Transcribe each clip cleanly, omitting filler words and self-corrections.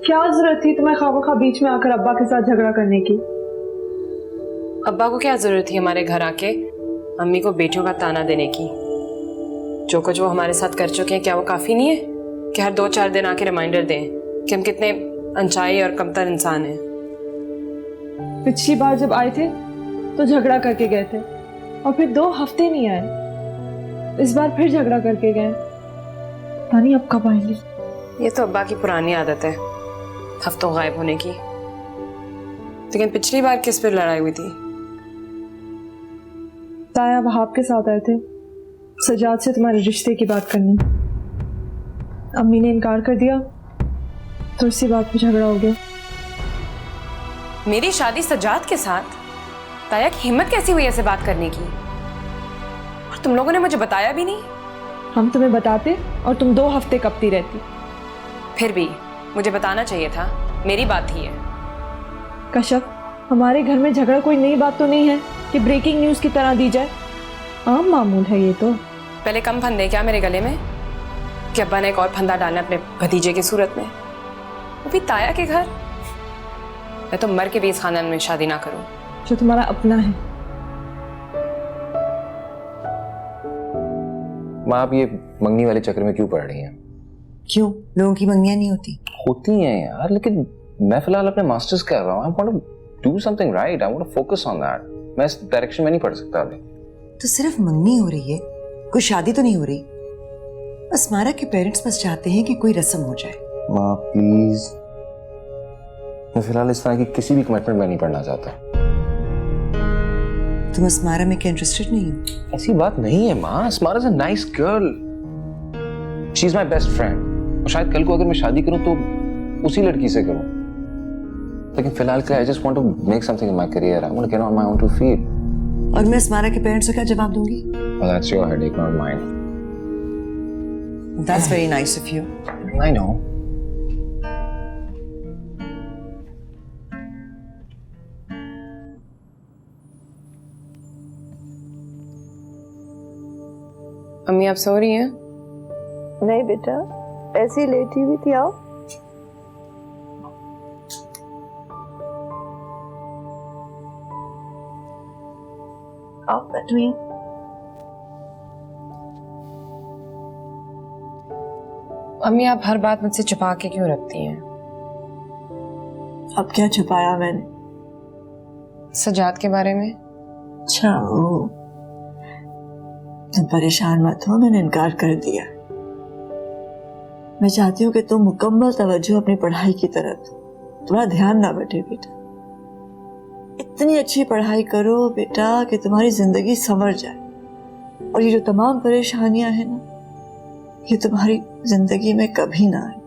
क्या जरूरत थी तुम्हें खामखा बीच में आकर अब्बा के साथ झगड़ा करने की? अब्बा को क्या जरूरत थी हमारे घर आके अम्मी को बेटियों का ताना देने की? जो कुछ वो हमारे साथ कर चुके हैं क्या वो काफी नहीं है कि हर 2-4 दिन आके रिमाइंडर दें कि हम कितने अनचाही और कमतर इंसान हैं? पिछली बार जब आए थे तो झगड़ा करके गए थे और फिर 2 हफ्ते नहीं आए। इस बार फिर झगड़ा करके गए। पता नहीं अब कब आएंगे। ये तो अब्बा की पुरानी आदत है, हफ्तों गायब होने की। लेकिन पिछली बार किस पर लड़ाई हुई थी? ताया वहाब के साथ आए थे सजाद से तुम्हारे रिश्ते की बात करनी। अम्मी ने इनकार कर दिया तो इसी बात पे झगड़ा हो गया। मेरी शादी सजाद के साथ? ताया की हिम्मत कैसी हुई ऐसे बात करने की? और तुम लोगों ने मुझे बताया भी नहीं। हम तुम्हें बताते और तुम 2 हफ्ते कपती रहती। फिर भी मुझे बताना चाहिए था, मेरी बात ही है। कश्यप, हमारे घर में झगड़ा कोई नई बात तो नहीं है कि ब्रेकिंग न्यूज की तरह दी जाए। आम मामूल है ये तो। पहले कम फंदे क्या मेरे गले में कि अब्बा ने एक और फंदा डालना अपने भतीजे की सूरत में, वो भी ताया के घर। मैं तो मर के भी इस खानदान में शादी ना करूं जो तुम्हारा अपना है। माँ, आप ये मंगनी वाले चक्कर में क्यों पड़ रही हैं? क्यों? लोगों की मंगनियां नहीं होती? होती हैं यार, लेकिन मैं फिलहाल अपने मास्टर्स कर रहा हूँ। I want to do something right, I want to focus on that. मैं इस डायरेक्शन में नहीं पढ़ सकता अभी। तो सिर्फ मंगनी हो रही है, कोई शादी तो नहीं हो रही? बस मारा के पेरेंट्स बस चाहते हैं कि कोई रस्म हो जाए। माँ प्लीज, मैं फिलहाल इस तरह की किसी भी कमिटमेंट में नहीं पढ़ना चाहता। तुम अस्मारा में क्या इंटरेस्टेड नहीं हो? ऐसी बात नहीं है माँ, Asmara is a nice girl, she is my best friend. और शायद कल को अगर मैं शादी करूं तो उसी लड़की से करूं, लेकिन फिलहाल के I just want to make something in my career. I want to get on my own 2 feet. और मैं अस्मारा के पेरेंट्स को क्या जवाब दूंगी? Well, that's your headache, not mine. That's very nice of you. I know. अम्मी आप सो रही हैं? नहीं बेटा, ऐसी ही लेटी हुई थी। आओ। आओ बैठिए। अम्मी आप हर बात मुझसे छुपा के क्यों रखती हैं? अब क्या छुपाया मैंने? सजाद के बारे में। अच्छा, ओ, तुम परेशान मत हो, मैंने इनकार कर दिया। मैं चाहती हूँ कि तुम मुकम्मल तवज्जो अपनी पढ़ाई की तरफ दो, तुम्हारा ध्यान ना बटे बेटा। इतनी अच्छी पढ़ाई करो बेटा कि तुम्हारी जिंदगी संवर जाए, और ये जो तमाम परेशानियां हैं ना, ये तुम्हारी जिंदगी में कभी ना आए।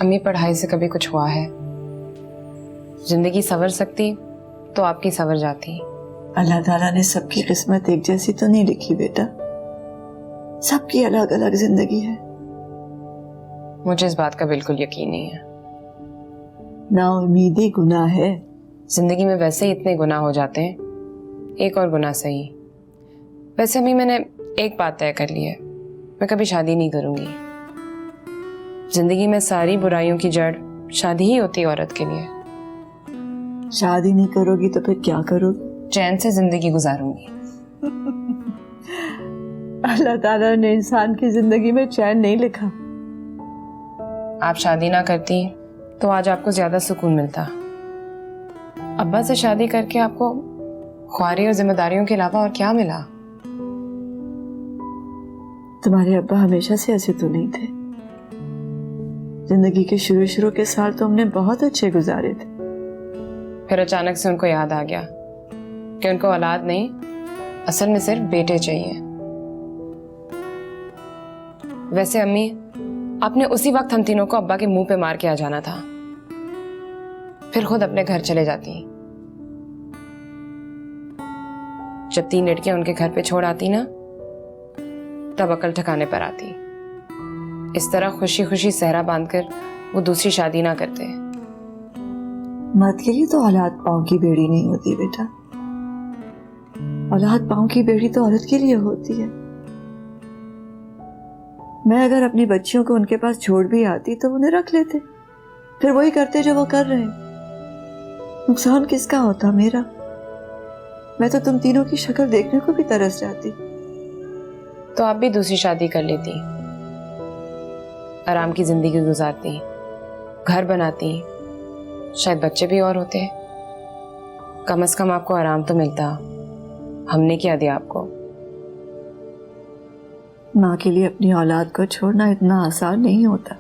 अम्मी पढ़ाई से कभी कुछ हुआ है? जिंदगी संवर सकती तो आपकी संवर जाती। अल्लाह ताला ने सबकी किस्मत एक जैसी तो नहीं लिखी बेटा, सबकी अलग अलग जिंदगी है। मुझे इस बात का बिल्कुल यकीन नहीं है। नाउम्मीदी गुनाह है। जिंदगी में वैसे ही इतने गुनाह हो जाते हैं, एक और गुनाह सही। वैसे अम्मी मैंने एक बात तय कर ली है, मैं कभी शादी नहीं करूंगी। जिंदगी में सारी बुराइयों की जड़ शादी ही होती है औरत के लिए। शादी नहीं करोगी तो फिर क्या करोगी? चैन से जिंदगी गुजारूंगी। अल्लाह ताला ने इंसान की जिंदगी में चैन नहीं लिखा। आप शादी ना करती तो आज आपको ज्यादा सुकून मिलता। अब्बा से शादी करके आपको ख्वारी और जिम्मेदारियों के अलावा और क्या मिला? तुम्हारे अब्बा हमेशा से ऐसे तो नहीं थे। जिंदगी के शुरू के साल तो हमने बहुत अच्छे गुजारे थे। फिर अचानक से उनको याद आ गया कि उनको औलाद नहीं, असल में सिर्फ बेटे चाहिए। वैसे अम्मी, आपने उसी वक्त हम तीनों को अब्बा के मुंह पे मार के आ जाना था, फिर खुद अपने घर चले जाती। जब 3 लड़कियां उनके घर पे छोड़ आती ना, तब अकल ठिकाने पर आती। इस तरह खुशी खुशी सहरा बांधकर वो दूसरी शादी ना करते। मर्द के लिए तो औलाद पाँव की बेड़ी नहीं होती बेटा, औलाद पाँव की बेड़ी तो औरत के लिए होती है। मैं अगर अपनी बच्चियों को उनके पास छोड़ भी आती तो उन्हें रख लेते, फिर वही करते जो वो कर रहे हैं। नुकसान किसका होता? मेरा। मैं तो तुम तीनों की शक्ल देखने को भी तरस जाती। तो आप भी दूसरी शादी कर लेती, आराम की जिंदगी गुजारती, घर बनाती, शायद बच्चे भी और होते। कम से कम आपको आराम तो मिलता। हमने क्या दिया आपको? माँ के लिए अपनी औलाद को छोड़ना इतना आसान नहीं होता।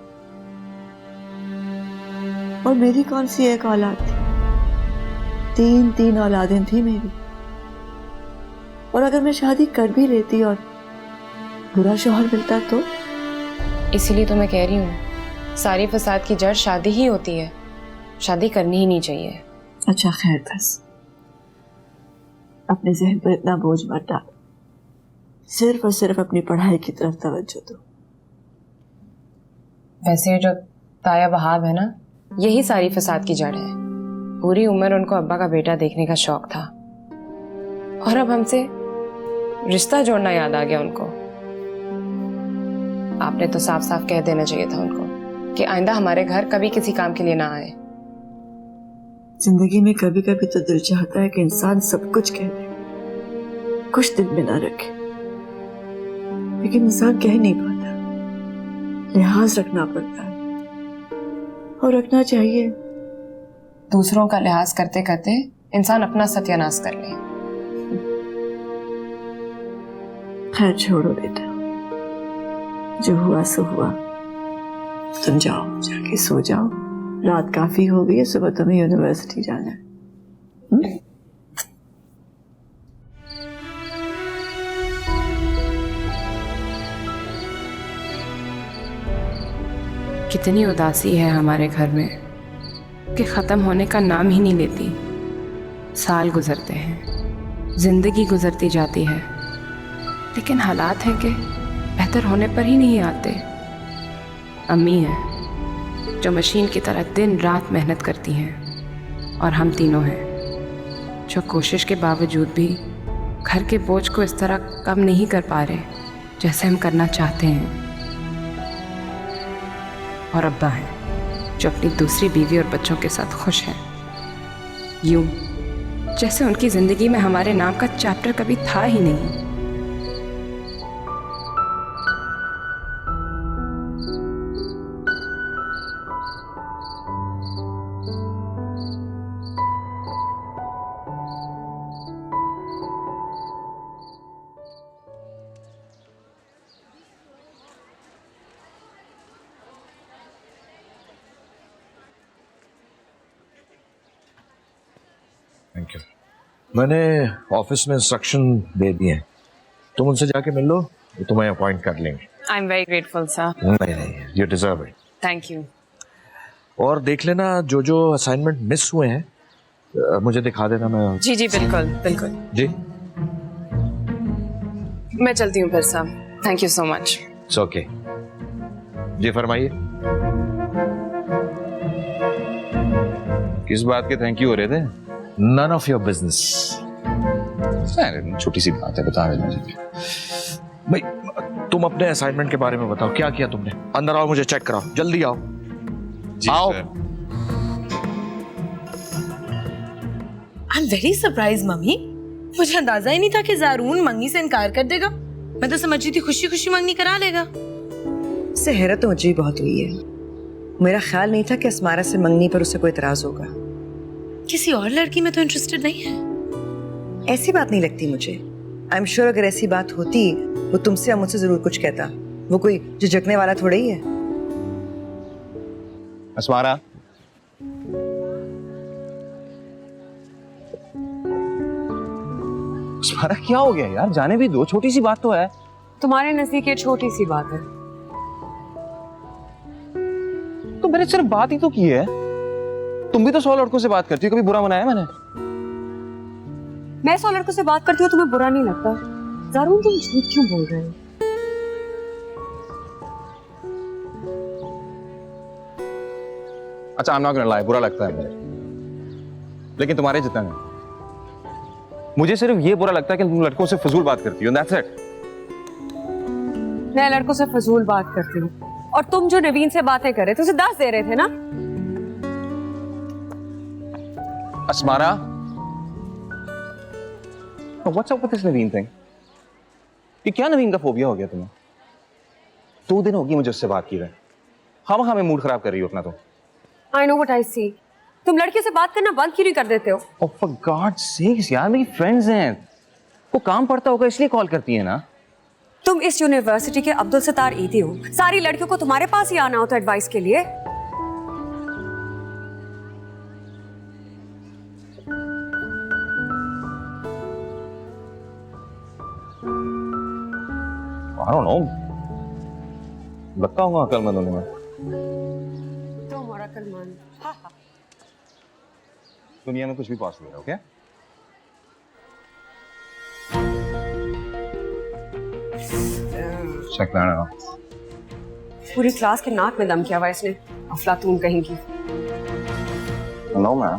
और मेरी कौन सी एक औलाद थी? तीन औलादें थी मेरी। और अगर मैं शादी कर भी लेती और बुरा शौहर मिलता तो? इसीलिए तो मैं कह रही हूँ, सारी फसाद की जड़ शादी ही होती है। शादी करनी ही नहीं चाहिए। अच्छा खैर, बस अपने जहन पर इतना बोझ मत डाल। सिर्फ और सिर्फ अपनी पढ़ाई की तरफ तवज्जो दो। वैसे जो ताया वहाब है ना, यही सारी फसाद की जड़ है। पूरी उम्र उनको अब्बा का बेटा देखने का शौक था, और अब हमसे रिश्ता जोड़ना याद आ गया उनको। आपने तो साफ साफ कह देना चाहिए था उनको कि आइंदा हमारे घर कभी किसी काम के लिए ना आए। जिंदगी में कभी कभी तो दिल चाहता है कि इंसान सब कुछ कह दे, कुछ दिल में ना रखे, लेकिन इंसान कह नहीं पाता। लिहाज रखना पड़ता है, और रखना चाहिए। दूसरों का लिहाज करते करते इंसान अपना सत्यानाश कर ले। खैर छोड़ो बेटा, जो हुआ सो हुआ। तुम जाओ, जाके सो जाओ। रात काफी हो गई है, सुबह तुम्हें यूनिवर्सिटी जाना है। कितनी उदासी है हमारे घर में कि ख़त्म होने का नाम ही नहीं लेती। साल गुजरते हैं, जिंदगी गुजरती जाती है, लेकिन हालात हैं कि बेहतर होने पर ही नहीं आते। अम्मी हैं जो मशीन की तरह दिन रात मेहनत करती हैं, और हम तीनों हैं जो कोशिश के बावजूद भी घर के बोझ को इस तरह कम नहीं कर पा रहे जैसे हम करना चाहते हैं। और अब्बा हैं जो अपनी दूसरी बीवी और बच्चों के साथ खुश हैं, यूं जैसे उनकी ज़िंदगी में हमारे नाम का चैप्टर कभी था ही नहीं। Thank you. मैंने ऑफिस में इंस्ट्रक्शन दे दिए हैं, तुम उनसे जाके मिल लो, वो तुम्हें अपॉइंट कर लेंगे। I am very grateful sir. नहीं, you deserve it. Thank you. और देख लेना जो जो असाइनमेंट मिस हुए हैं मुझे दिखा देना। मैं जी जी बिल्कुल बिल्कुल। जी मैं चलती हूँ फिर साहब। Thank you so much. It's okay. जी फरमाइए। किस बात के थैंक यू हो रहे थे? None of your business. छोटी सी बात है, बता देना मुझे। भाई तुम अपने असाइनमेंट के बारे में बताओ, क्या किया तुमने? अंदर आओ, मुझे चेक कराओ, जल्दी आओ। आओ। आई एम वेरी सरप्राइज मम्मी। मुझे अंदाजा ही नहीं था कि ज़ारून मंगनी से इनकार कर देगा। मैं तो समझ रही थी खुशी खुशी मंगनी करा लेगा। इससे हैरत तो मुझे भी बहुत हुई है। मेरा ख्याल नहीं था कि अस्मारा से मंगनी पर उसे कोई इतराज होगा। किसी और लड़की में तो इंटरेस्टेड नहीं है। ऐसी बात नहीं लगती मुझे। आई एम श्योर अगर ऐसी बात होती वो तुमसे या मुझसे जरूर कुछ कहता। वो कोई झिझकने वाला थोड़ा ही है। अस्मारा, अस्मारा क्या हो गया यार? जाने भी दो, छोटी सी बात तो है। तुम्हारे नजदीक ये छोटी सी बात है तो मैंने सिर्फ बात ही तो की है। तुम भी तो 100 लड़कों से बात करती हो, कभी बुरा मनाया मैंने? मैं 100 लड़कों से बात करती हूँ, तुम्हें बुरा नहीं लगता? ज़ारून तुम झूठ क्यों बोल रहे हो? अच्छा, I'm not gonna lie, बुरा लगता है मुझे, लेकिन तुम्हारे जितना नहीं। मुझे सिर्फ ये बुरा लगता है कि तुम लड़कों से फजूल बात करती हो। That's it। मैं लड़कों से फजूल बात करती हूँ, और तुम जो नवीन से बातें कर रहे थे उसे 10 दे रहे थे ना? Asmara? Oh, what's up with this Naveen thing? ये क्या नवीन का फोबिया हो गया तुम्हें? 2 दिन होगी मुझे उससे बात की रहे। खामा में मूड खराब कर रही हो अपना तुम। I know what I see. तुम लड़के से बात करना बंद क्यों नहीं कर देते हो? Oh, for God's sakes, यार मेरी फ्रेंड्स हैं। वो काम पड़ता होगा इसलिए कॉल करती है ना। तुम इस यूनिवर्सिटी के अब्दुल सत्तार ईदी हो। सारी लड़कियों को तुम्हारे पास ही आना होता है एडवाइस के लिए। I don't know. लगता होगा अकलमंद होने में। तुम और अकलमंद। हाँ हाँ। दुनिया में कुछ भी पॉसिबल है, ओके? Check that out. पूरी क्लास के नाक में दम किया हुआ इसने। अफलातून कहेंगी। No, man.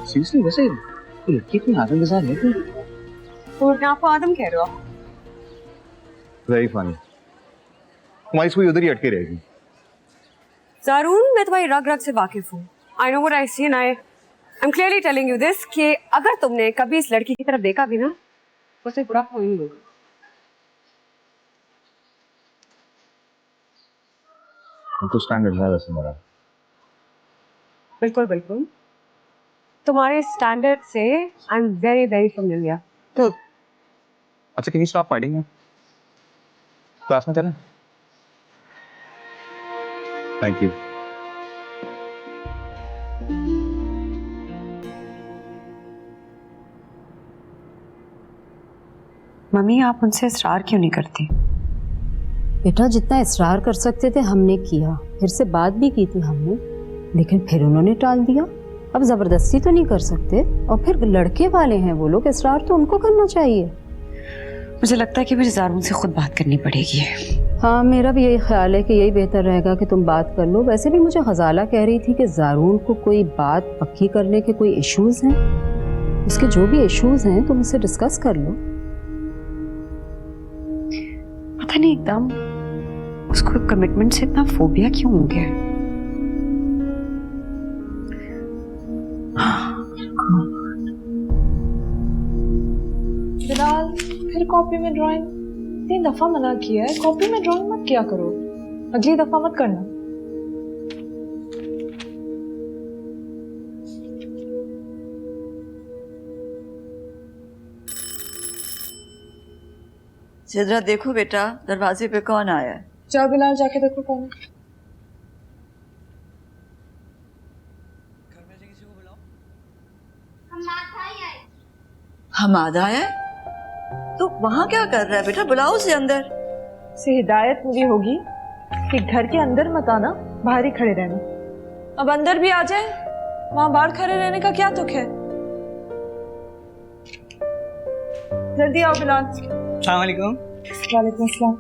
Seriously, वैसे लड़की इतनी आदम के साथ है क्या? और क्या आपको आदम कह रहे हो? Very funny. तुम्हारी सुई उधर ही अटके रहेगी। ज़ारून, मैं तुम्हारी रग रग से वाकिफ हूँ। I know what I see and I'm clearly telling you this कि अगर तुमने कभी इस लड़की की तरफ देखा भी ना, उसे बुरा होगा। तो स्टैंडर्ड है वैसे मेरा। बिल्कुल बिल्कुल। तुम्हारे स्टैंडर्ड से आई एम वेरी वेरी फेमिलियर। तो अच्छा, can you stop fighting? Class में चलें? Thank you. मम्मी, आप उनसे इसरार क्यों नहीं करती? बेटा, जितना इसरार कर सकते थे हमने किया, फिर से बात भी की थी हमने, लेकिन फिर उन्होंने टाल दिया। अब जबरदस्ती तो नहीं कर सकते, और फिर लड़के वाले हैं वो लोग, इसरार तो उनको करना चाहिए। मुझे लगता है कि मुझे ज़ारून से खुद बात करनी पड़ेगी। हाँ, मेरा भी यही ख्याल है कि यही बेहतर रहेगा कि तुम बात कर लो। वैसे भी मुझे ग़ज़ाला कह रही थी कि ज़ारून को कोई बात पक्की करने के कोई इश्यूज़ हैं। उसके जो भी इश्यूज़ हैं तुम उससे डिस्कस कर लो। पता नहीं एकदम उसको कमिटमेंट से इतना फोबिया क्यों हो गया है। बिलाल, फिर कॉपी में ड्राइंग 3 दफा मना किया है। कॉपी में ड्राइंग मत किया करो, अगली दफा मत करना। सिद्रा, देखो बेटा, दरवाजे पे कौन आया है? जाओ बिलाल, जाके देखो कौन है। हमाद आया है? तो वहां क्या कर रहा है बेटा? बुलाओ उसे अंदर। से हिदायत मिली होगी कि घर के अंदर मत आना, बाहर ही खड़े रहना। अब अंदर भी आ जाए, वहां बाहर खड़े रहने का क्या तुक है? जल्दी आओ बिलाल। अस्सलाम वालेकुम। वालेकुम अस्सलाम।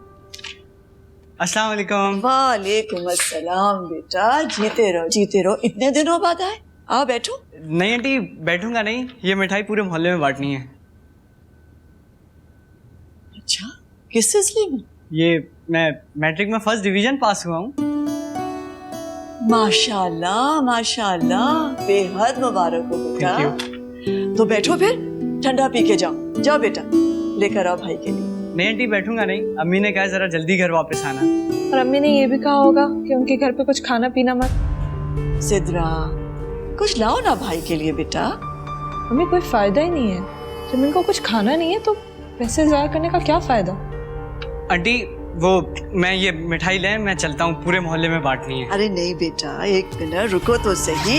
अस्सलाम वालेकुम। वालेकुम अस्सलाम बेटा, जीते रहो जीते रहो। इतने दिनों बाद आए, आओ बैठो। नहीं आंटी, बैठूंगा नहीं, ये मिठाई पूरे मोहल्ले में बांटनी है। अच्छा, किस सिलसिले में? ये मैं मैट्रिक में फर्स्ट डिवीजन पास हुआ हूँ। माशाल्लाह माशाल्लाह, बेहद मुबारक हो बेटा। Thank तो बैठो, फिर ठंडा पी के जाओ। जाओ बेटा, लेकर आओ भाई के लिए। नहीं आंटी, बैठूंगा नहीं, अम्मी ने कहा जरा जल्दी घर वापस आना। और अम्मी ने ये भी कहा होगा कि उनके घर पे कुछ खाना पीना मत। सिद्रा, कुछ लाओ ना भाई के लिए बेटा। हमें कोई फायदा ही नहीं है, जब इनको कुछ खाना नहीं है तो पैसे ज़ाया करने का क्या फायदा? आंटी, वो मैं ये मिठाई ले, मैं चलता हूँ, पूरे मोहल्ले में बांटनी है। अरे नहीं बेटा, 1 मिनट रुको तो सही।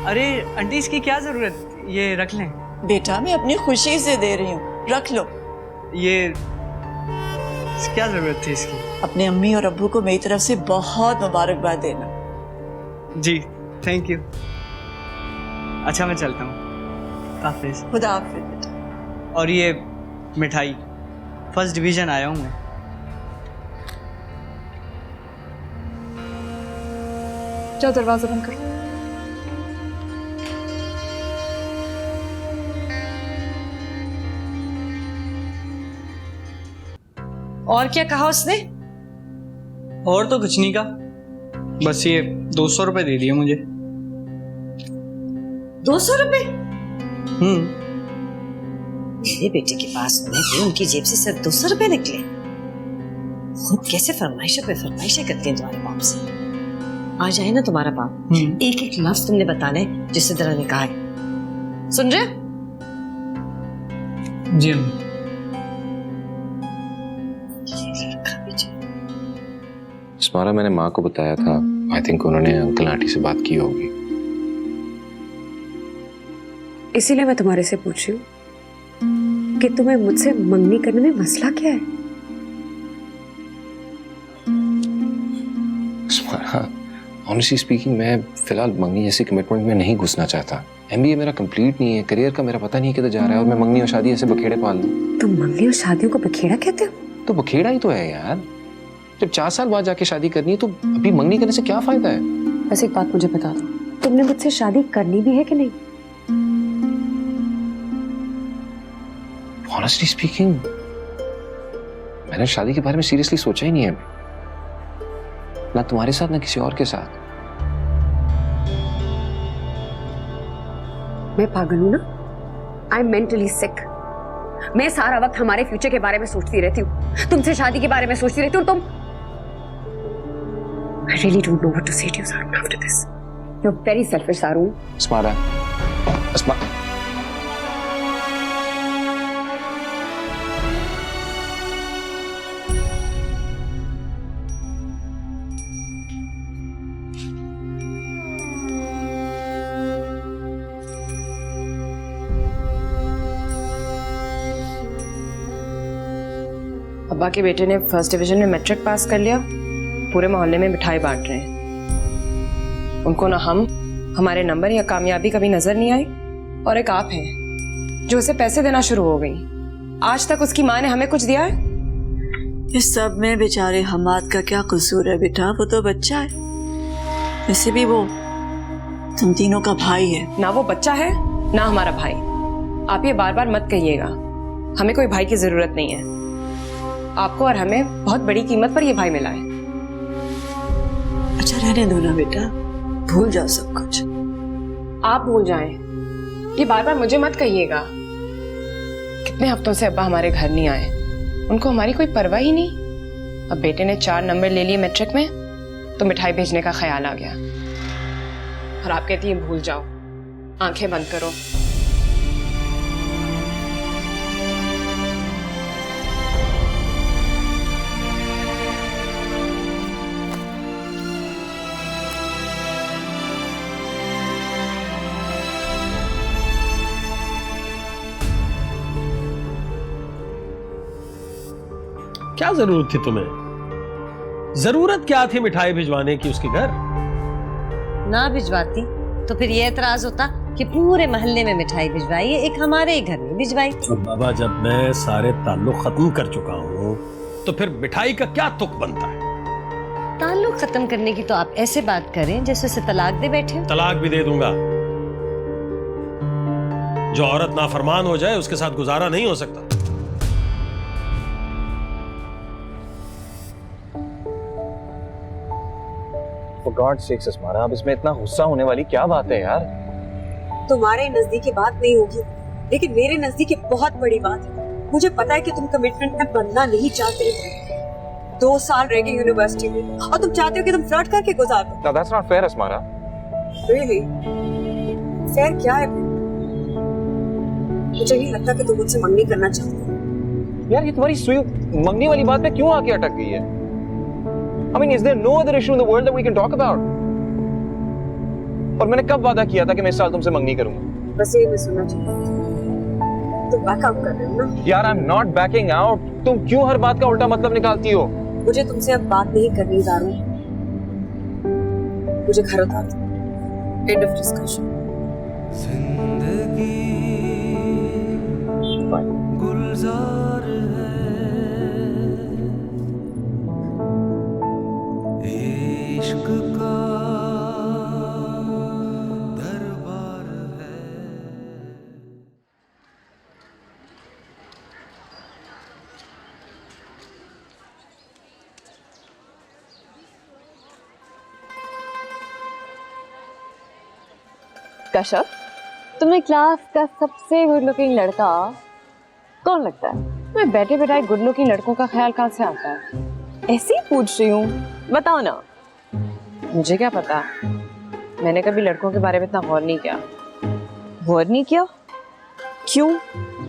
अरे आंटी, इसकी क्या जरूरत, ये रख लें। बेटा, मैं अपनी खुशी से दे रही हूँ, रख लो। ये क्या जरूरत थी इसकी? अपने अम्मी और अब्बू को मेरी तरफ से बहुत मुबारकबाद देना। जी थैंक यू। अच्छा, मैं चलता हूँ, हाफिज। खुदा हाफिज बेटा। और ये मिठाई, फर्स्ट डिवीजन आया हूँ मैं। जाओ दरवाजा बंद करो। और क्या कहा उसने? और तो कुछ नहीं कहा, बस ये 200 रुपए दे दिए मुझे। 200 रुपए? मेरे बेटे के पास होने थे, उनकी जेब से सिर्फ 200 रुपए निकले। खुद कैसे फरमाइशों पे फरमाइशें करती हैं तुम्हारे बाप से। आ जाए ना तुम्हारा बाप, एक एक लफ्ज तुमने बताना है जिससे तरह ने कहा है। सुन रहे? जी स्मारा, मैंने माँ को बताया था। आई थिंक उन्होंने अंकल आंटी से बात की होगी। इसीलिए मैं तुम्हारे से पूछ रही हूँ कि तुम्हें मुझसे मंगनी करने में मसला क्या है? स्मारा, ऑनेस्टली स्पीकिंग, मैं फिलहाल मंगनी जैसी कमिटमेंट में नहीं घुसना चाहता। एमबीए मेरा कंप्लीट नहीं है, करियर का मेरा पता नहीं किधर जा रहा है, और मैं मंगनी और शादी ऐसे बखेड़े पाल लूं। तुम मंगनी और शादियों को बखेड़ा कहते हो? तो बखेड़ा ही तो है यार। जब 4 साल बाद जाके शादी करनी है तो अभी मंगनी करने से क्या फायदा है? वैसे एक बात मुझे बता दो, तुमने मुझसे शादी करनी भी है कि नहीं? ऑनेस्टली स्पीकिंग, मैंने शादी के बारे में सीरियसली सोचा ही नहीं है, ना तुम्हारे साथ ना किसी और के साथ। मैं पागल हूं ना? आई एम मेंटली सिक। मैं सारा वक्त हमारे फ्यूचर के बारे में सोचती रहती हूँ, तुमसे शादी के बारे में सोचती रहती हूँ। तुम I really don't know what to say to you, Sarun, after this. You're very selfish, Sarun. स्मारा, अब्बा के बेटे ने फर्स्ट डिवीजन में मैट्रिक पास कर लिया, पूरे मोहल्ले में मिठाई बांट रहे हैं। उनको ना हम, हमारे नंबर या कामयाबी कभी नजर नहीं आई, और एक आप हैं जो उसे पैसे देना शुरू हो गई। आज तक उसकी माँ ने हमें कुछ दिया है? इस सब में बेचारे हमाद का क्या कसूर है बेटा, वो तो बच्चा है। वैसे भी वो तुम तीनों का भाई है। ना वो बच्चा है ना हमारा भाई। आप ये बार बार मत कहिएगा, हमें कोई भाई की जरूरत नहीं है। आपको और हमें बहुत बड़ी कीमत पर ये भाई मिला है। अच्छा रहने दो ना बेटा, भूल जाओ सब कुछ। आप भूल जाएं, ये बार बार मुझे मत कहिएगा। कितने हफ्तों से अब्बा हमारे घर नहीं आए, उनको हमारी कोई परवाह ही नहीं। अब बेटे ने 4 नंबर ले लिए मैट्रिक में तो मिठाई भेजने का ख्याल आ गया, और आप कहती हैं भूल जाओ। आंखें बंद करो। क्या जरूरत थी तुम्हें? जरूरत क्या थी मिठाई भिजवाने की उसके घर? ना भिजवाती तो फिर ये एतराज होता कि पूरे मोहल्ले में मिठाई भिजवाई है, एक हमारे ही घर में भिजवाई। तो बाबा, जब मैं सारे ताल्लुक खत्म कर चुका हूँ तो फिर मिठाई का क्या तुक बनता है? ताल्लुक खत्म करने की तो आप ऐसे बात करें जैसे उसे तलाक दे बैठे। तलाक भी दे दूंगा। जो औरत नाफरमान हो जाए उसके साथ गुजारा नहीं हो सकता। For God's sakes, स्मारा, अब इसमें इतना गुस्सा होने वाली क्या बात है यार? तुम्हारे नजदीक ये बात नहीं होगी, लेकिन मेरे नजदीक ये बहुत बड़ी बात है। मुझे पता है कि तुम कमिटमेंट में बनना नहीं चाहते। 2 साल रह गए यूनिवर्सिटी में और तुम चाहते हो कि तुम फ्लर्ट करके गुजार दो। No, that's not fair, स्मारा। Really? Fair क्या है? मुझे नहीं लगता कि तुम मुझसे मंगनी करना चाहते हो। यार, ये तुम्हारी मंगनी वाली बात पे क्यों आके अटक गई है? I mean, is there no other issue in the world that we can talk about? और मैंने कब वादा किया था कि मैं इस साल तुमसे मंगनी करूंगा? बस ये मैं सुनना चाहती हूँ। तुम बैक आउट कर रहे हो ना? यार, I'm not backing out. तुम क्यों हर बात का उल्टा मतलब निकालती हो? मुझे तुमसे अब बात नहीं करनी ज़ारू। मुझे घर उतार दो। End of discussion. गुलजार है, इश्क का दरबार है। कश्यप, तुम्हें क्लास का सबसे गुड लुकिंग लड़का कौन लगता है? मैं बैठे बैठाए गुड लुकिंग लड़कों का ख्याल कहाँ से आता है? ऐसे ही पूछ रही हूँ, बताओ ना। मुझे क्या पता, मैंने कभी लड़कों के बारे में इतना गौर नहीं किया। गौर नहीं किया? क्यों?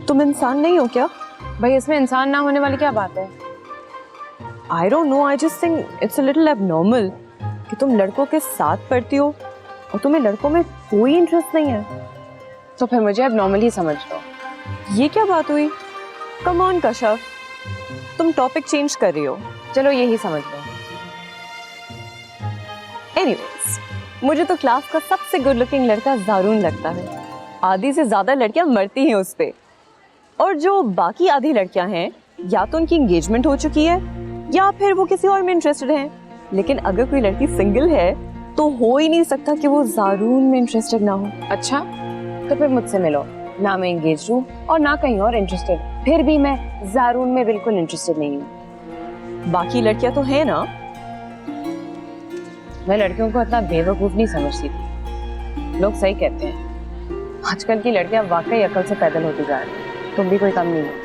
तुम इंसान नहीं हो क्या? भाई इसमें इंसान ना होने वाली क्या बात है? I don't know, I just think it's a little abnormal कि तुम लड़कों के साथ पढ़ती हो और तुम्हें लड़कों में कोई इंटरेस्ट नहीं है। तो फिर मुझे अब नॉर्मल ही समझ लो। ये क्या बात हुई? कम ऑन कशफ, तुम टॉपिक चेंज कर रही हो। चलो यही समझ लो। एनीवेज, मुझे तो क्लास का सबसे गुड लुकिंग लड़का जारून लगता है। आधी से ज्यादा लड़कियां मरती हैं उस पे, और जो बाकी आधी लड़कियां हैं या तो उनकी एंगेजमेंट हो चुकी है या फिर वो किसी और में इंटरेस्टेड हैं। लेकिन अगर कोई लड़की सिंगल है तो हो ही नहीं सकता कि वो जारून में इंटरेस्टेड ना हो। अच्छा, तो फिर मुझसे मिलो। ना मैं एंगेज हूँ और ना कहीं और इंटरेस्टेड, फिर भी मैं जारून में बिल्कुल इंटरेस्टेड नहीं हूँ। बाकी लड़कियां तो है ना। मैं लड़कियों को इतना बेवकूफ नहीं समझती थी। लोग सही कहते हैं, आजकल की लड़कियां वाकई अकल से पैदल होती जा रही हैं। तुम भी कोई कम नहीं हो।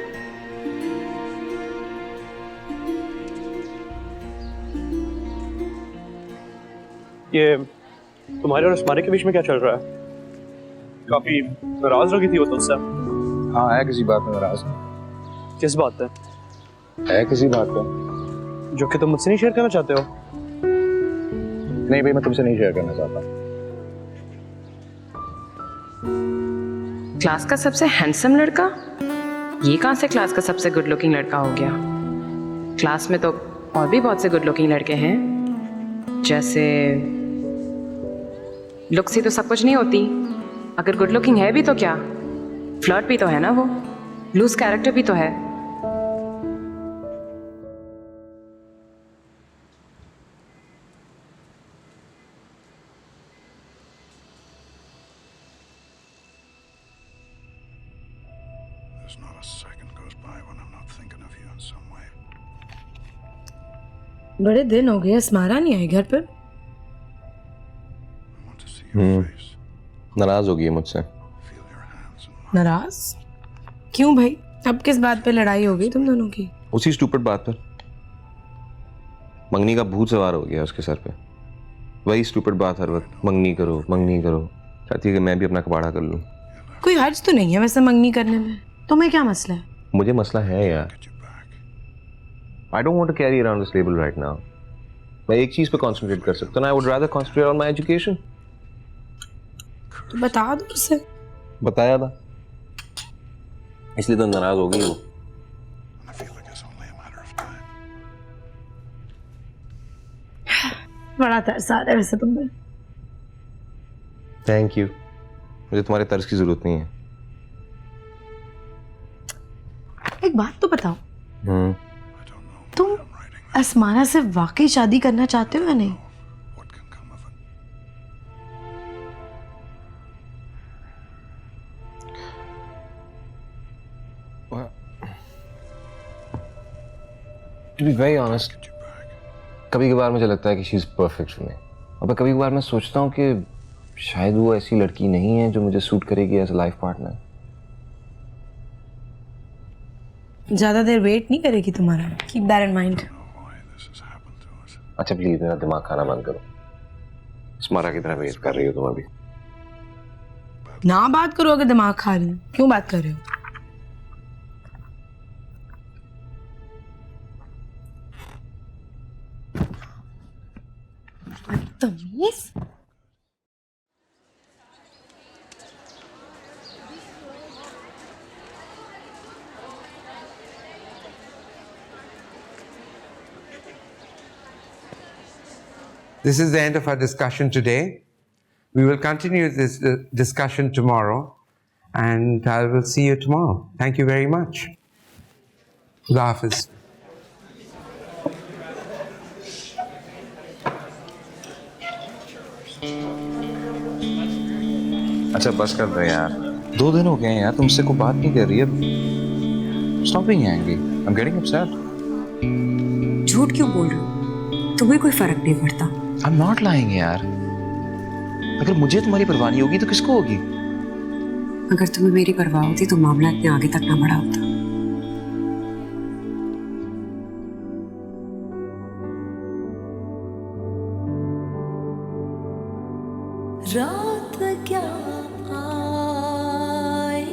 ये तुम्हारे और अस्मारे के बीच में क्या चल रहा है? काफी नाराज लगी थी वो तुझसे। हाँ, है किसी बात में नाराज। किस बात पे? है किसी बात पे जो कि तुम मुझसे नहीं शेयर करना चाहते हो। नहीं भाई, मैं तुमसे नहीं शेयर करना चाहता। क्लास का सबसे हैंडसम लड़का? ये कहाँ से क्लास का सबसे गुड लुकिंग लड़का हो गया? क्लास में तो और भी बहुत से गुड लुकिंग लड़के हैं। जैसे लुक से तो सब कुछ नहीं होती। अगर गुड लुकिंग है भी तो क्या, फ्लर्ट भी तो है ना, वो लूज कैरेक्टर भी तो है। बड़े दिन हो गए, अस्मारा नहीं आई घर पर। नाराज हो गई है मुझसे। नाराज क्यों भाई? अब किस बात पे लड़ाई हो गई तुम दोनों की? उसी स्टूपिड बात पर। मंगनी का भूत सवार हो गया उसके सर पे। वही स्टूपिड बात हर वक्त, मंगनी करो मंगनी करो। चाहती है कि मैं भी अपना कबाड़ा कर लूं। कोई हर्ज तो नहीं है वैसे मंगनी करने में। तुम्हें क्या मसला है? मुझे मसला है यार। I don't want to carry around this label right now. मैं एक चीज पे concentrate कर सकता हूँ। I would rather concentrate on my education. तो बता दो उसे। बताया था, इसलिए तो नाराज हो गई वो। बड़ा तरस आ रहा है वैसे तुम पे। थैंक यू, मुझे तुम्हारे तर्स की जरूरत नहीं है। एक बात तो बताओ, तुम अस्माना से वाकई शादी करना चाहते हो या नहीं? To be very honest, कभी कभार मुझे लगता है कि she is perfect for me, और कभी कभार मैं सोचता हूँ कि शायद वो ऐसी लड़की नहीं है जो मुझे सूट करेगी एज अ लाइफ पार्टनर। ज्यादा देर वेट नहीं करेगी तुम्हारा। Keep that in mind. अच्छा प्लीज मेरा दिमाग खाना बंद करो। स्मारा की तरह वेट कर रही हो तुम अभी। ना बात करो अगर दिमाग खा रही हो। क्यों बात कर रहे हो? बदतमीज। This is the end of our discussion today. We will continue this discussion tomorrow, and I will see you tomorrow. Thank you very much. Khuda Hafiz. अच्छा बस कर दो यार, 2 दिन हो गए हैं यार, तुमसे कोई बात नहीं कर रही है। Stop being angry. I'm getting upset. झूठ क्यों बोल रहे हो? तुम्हें कोई फर्क नहीं पड़ता। I'm not lying यार। अगर मुझे तुम्हारी परवाह नहीं होगी तो किसको होगी? अगर तुम्हें मेरी परवाह होती तो मामला इतने आगे तक ना बढ़ा होता। रात क्या आई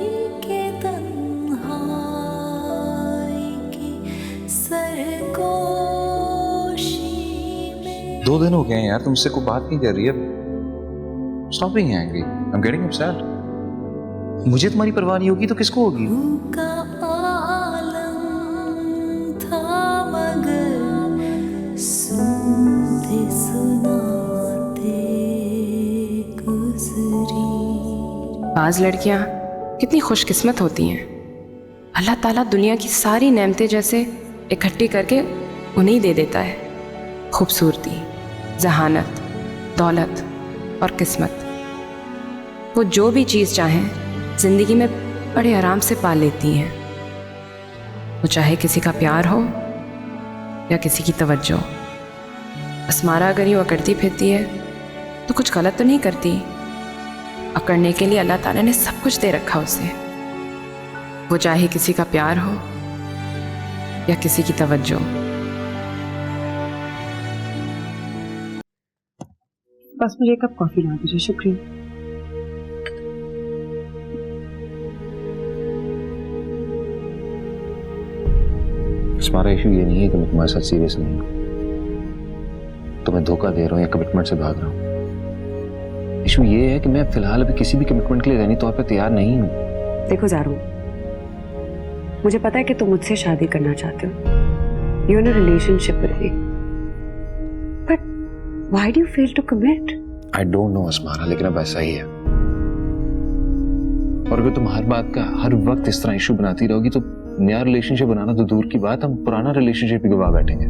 के तन्हाई की सरगोशी में। 2 दिन हो गए हैं यार, तुमसे कोई बात नहीं कर रही है। Stop being angry. I'm getting upset. मुझे तुम्हारी परवाह नहीं होगी तो किसको होगी? का आलम था मगर सुनते सुनाते गुजरी। बाज लड़कियां कितनी खुशकिस्मत होती हैं। अल्लाह ताला दुनिया की सारी नेमतें जैसे इकट्ठी करके उन्हें दे देता है। खूबसूरती, जहानत, दौलत और किस्मत। वो जो भी चीज़ चाहें ज़िंदगी में बड़े आराम से पा लेती हैं। वो चाहे किसी का प्यार हो या किसी की तवज्जो। अस्मारा अगर यूँ अकड़ती फिरती है तो कुछ गलत तो नहीं करती। अकड़ने के लिए अल्लाह ताला ने सब कुछ दे रखा उसे। वो चाहे किसी का प्यार हो या किसी की तवज्जो। बस मुझे एक कप कॉफ़ी ला दीजिए। शुक्रिया। हमारा इशू ये नहीं है कि मैं तुम्हारे साथ सीरियस नहीं हूँ, तुम्हें धोखा दे रहा हूँ या कमिटमेंट से भाग रहा हूँ। इशू ये है कि मैं फिलहाल अभी किसी भी कमिटमेंट के लिए रहनी तौर पे तैयार नहीं हूँ। देखो ज़ारू, मुझे पता है कि तुम मुझसे शादी करना चाहते हो। You're in a relationship with me. But why do you fail to commit? I don't know Asmara, लेकिन अब ऐसा ही है। और अगर तुम हर बात का हर वक्त इस तरह इशू बनाती रहोगी तो नया रिलेशनशिप बनाना तो दूर की बात, हम पुराना रिलेशनशिप ही गवा बैठेंगे।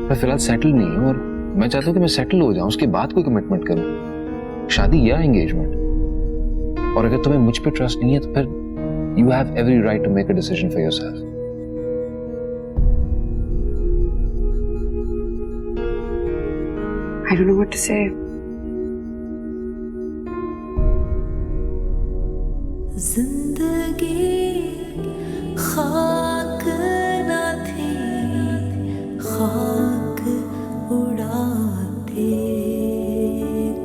मैं फिलहाल सेटल नहीं हूं और मैं चाहता हूं कि मैं सेटल हो जाऊं, उसके बाद कोई कमिटमेंट करूं, शादी या एंगेजमेंट। और अगर तुम्हें मुझ पे ट्रस्ट नहीं है तो फिर you have every right to make a decision for yourself. I don't know what to say. जिंदगी खाक न थी, खाक उड़ाते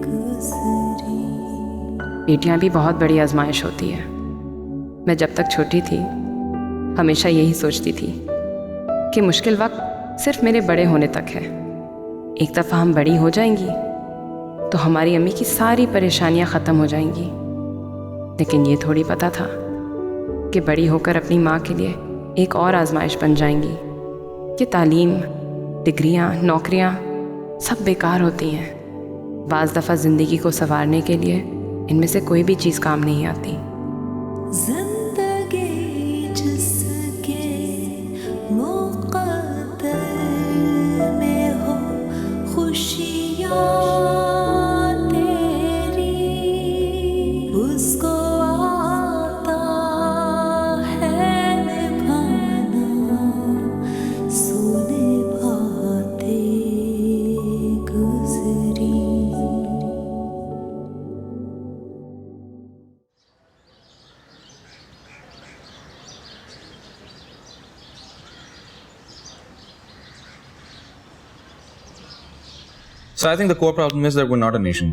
गुजरी। बेटियां भी बहुत बड़ी आजमाइश होती है। मैं जब तक छोटी थी हमेशा यही सोचती थी कि मुश्किल वक्त सिर्फ मेरे बड़े होने तक है। एक दफ़ा हम बड़ी हो जाएंगी तो हमारी अम्मी की सारी परेशानियां ख़त्म हो जाएंगी। लेकिन ये थोड़ी पता था कि बड़ी होकर अपनी माँ के लिए एक और आजमाइश बन जाएंगी कि तालीम, डिग्रियाँ, नौकरियाँ सब बेकार होती हैं। बाज़ दफ़ा ज़िंदगी को संवारने के लिए इनमें से कोई भी चीज़ काम नहीं आती। जिंदगी जिसके मुक़द्दर में हो खुशियाँ तेरी, उसको आता है निभाना, सो निभाते गुजरी। So I think the core problem is that we're not a nation.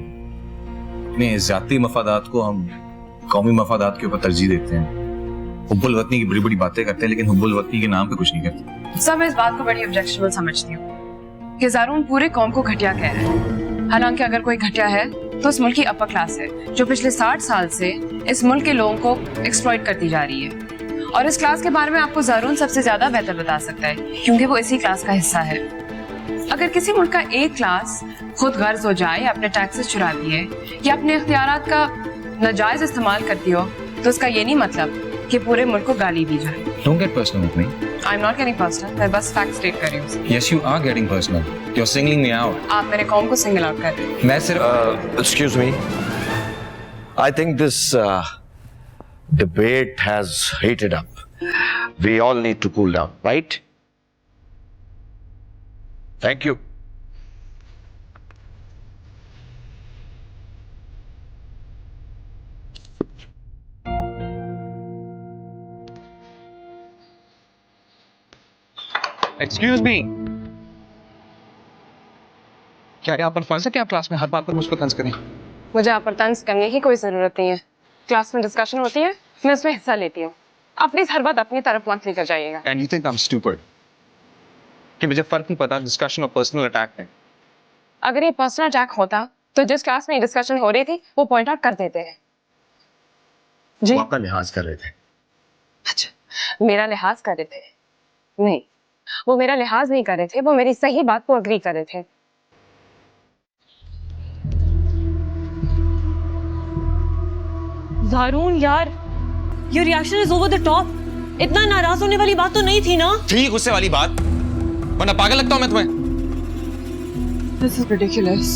अपने ज़ाती मफादात को हम कौमी मफादात के ऊपर तरजीह देते हैं। हुब्बुल वतनी की बड़ी बड़ी बातें करते हैं लेकिन हुब्बुल वतनी के नाम पे कुछ नहीं करते। सब मैं इस बात को बड़ी ऑब्जेक्शनबल समझती हूँ कि ज़ारून पूरे कौम को घटिया कह रहे हैं। हालांकि अगर कोई घटिया है तो इस मुल्क की अपर क्लास है जो पिछले 60 साल से इस मुल्क के लोगों को एक्सप्लॉइट करती जा रही है। और इस क्लास के बारे में आपको ज़ारून सबसे ज़्यादा बेहतर बता सकता है क्योंकि वो इसी क्लास का हिस्सा है। अगर किसी मुल्क का एक क्लास खुद गर्ज हो जाए या अपने टैक्सेस चुरा दिए या अपने इख्तियारात का नाजायज इस्तेमाल करती हो तो उसका ये नहीं मतलब कि पूरे मुल्क को गाली दी जाए। Don't get personal with me. I'm not getting personal, मैं बस फैक्ट स्टेट कर रही हूँ। Yes, you are getting personal. You're singling me out. आप मेरे कौम को सिंगल आउट कर रहे हैं। मैं सिर्फ Excuse me. I think this debate has heated up. We all need to cool down, right? Thank you. Excuse me, क्या आप पर फर्ज है कि आप क्लास में हर बात पर मुझको तंज करें? मुझे आप पर तंज करने की कोई जरूरत नहीं है। क्लास में डिस्कशन होती है, मैं उसमें हिस्सा लेती हूँ। आप प्लीज हर बात अपनी तरफ मत लेकर जाइएगा। And you think I am stupid कि मुझे फर्क नहीं पता डिस्कशन और पर्सनल अटैक में? अगर ये पर्सनल अटैक होता तो जिस क्लास में डिस्कशन हो रही थी वो पॉइंट आउट कर देते हैं। जी, वो आपका लिहाज कर रहे थे। अच्छा, मेरा लिहाज कर रहे थे? नहीं, वो मेरा लिहाज नहीं कर रहे थे, वो मेरी सही बात को अग्री कर रहे थे। ज़ारून यार, your reaction is over the top. इतना नाराज होने वाली बात तो नहीं थी ना? थी गुस्से वाली बात, वरना पागल लगता हूं मैं तुम्हें? This is ridiculous.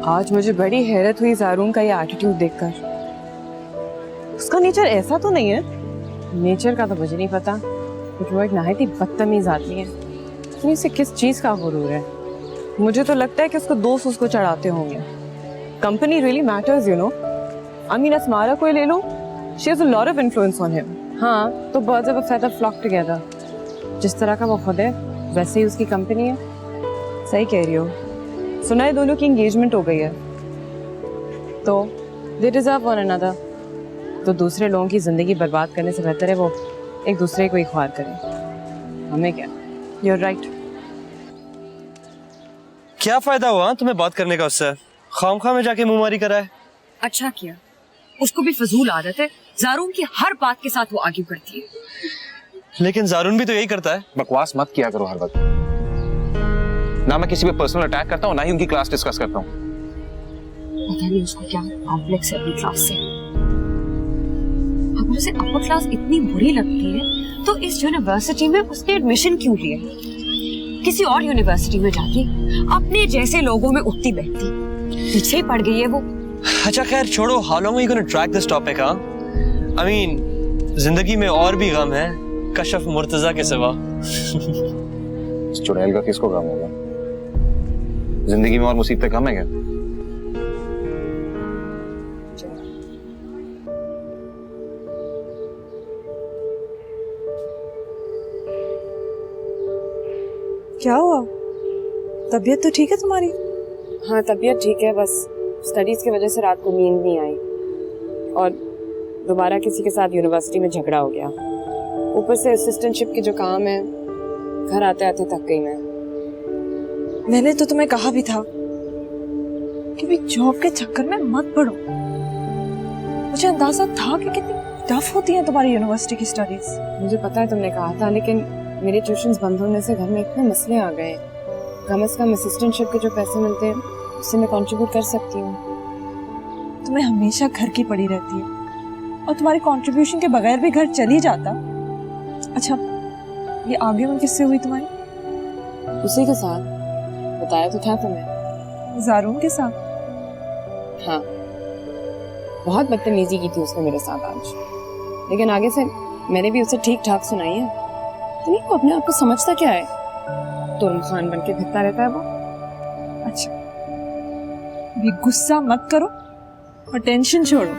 आज मुझे बड़ी हैरत हुई ज़ारून का ये एटीट्यूड देखकर। उसका नेचर ऐसा तो नहीं है। नेचर का तो मुझे नहीं पता, लेकिन वो एक नहायत ही बदतमीज आदमी है। लेकिन इसे किस चीज का गुरूर है? मुझे तो लगता है कि उसको दोस्त उसको चढ़ाते होंगे। Company really matters, you know. I mean Asmara को ले लो, she has a lot of influence on him. हाँ, तो birds of a feather flock together. जिस तरह का वो खुद है वैसे ही उसकी कंपनी है। सही कह रही हो। सुना है दोनों की एंगेजमेंट हो गई है, तो दे डिजर्व वन अनदर। तो दूसरे लोगों की जिंदगी बर्बाद करने से बेहतर है वो एक दूसरे को ही ख्वार करें। हमें क्या? You're right. क्या फायदा हुआ तुम्हें बात करने का उससे? खामखा में जाके मुंहमारी कराए। अच्छा किया, उसको भी फजूल आदत है। ज़ारून की हर बात के साथ वो आर्ग्यू करती है। लेकिन ज़ारून भी तो यही करता है। बकवास मत किया करो हर वक्त। ना मैं किसी पे पर्सनल अटैक करता हूँ, ना ही उनकी क्लास डिस्कस करता हूँ। पता नहीं उसको क्या कॉम्प्लेक्स है अपनी क्लास से। अगर उसे अपर क्लास इतनी बुरी लगती है तो इस यूनिवर्सिटी में उसने एडमिशन क्यों लिया? किसी और यूनिवर्सिटी में जाके अपने जैसे लोगों में उठती बैठती, पीछे ही पड़ गई है वो। अच्छा खैर छोड़ो, how long are you gonna track this topic? हाँ, आई मीन जिंदगी में और भी गम है कशफ मुर्तजा के सिवा। इस चुड़ैल का किसको गम होगा? जिंदगी में और मुसीबतें कम है क्या? क्या हुआ? तबीयत तो ठीक है तुम्हारी? हाँ, तबीयत ठीक है, बस स्टडीज की वजह से रात को नींद नहीं आई और दोबारा किसी के साथ यूनिवर्सिटी में झगड़ा हो गया। ऊपर से असिस्टेंटशिप के जो काम है, घर आते आते थक गई मैं। मैंने तो तुम्हें कहा भी था कि भी जॉब के चक्कर में मत पड़ो। मुझे अंदाजा था कि कितनी टफ होती है तुम्हारी यूनिवर्सिटी की स्टडीज। मुझे पता है तुमने कहा था, लेकिन मेरे ट्यूशंस बंद होने से घर में इतने मसले आ गए। कम से कम असिस्टेंटशिप के जो पैसे मिलते हैं उससे मैं कंट्रीब्यूट कर सकती हूँ। तुम्हें हमेशा घर की पड़ी रहती है और तुम्हारी कंट्रीब्यूशन के बगैर भी घर चल ही जाता। अच्छा, ये आर्ग्यूमेंट किससे हुई तुम्हारी? उसी के साथ, बताया तो था तुम्हें। ज़ारून के साथ? हाँ, बहुत बदतमीजी की थी उसने मेरे साथ आज, लेकिन आगे से मैंने भी उसे ठीक ठाक सुनाई है। नहीं, वो अपने आप को समझता क्या है? तुम खान बन के फिरता रहता है वो। अच्छा, ये गुस्सा मत करो और टेंशन छोड़ो।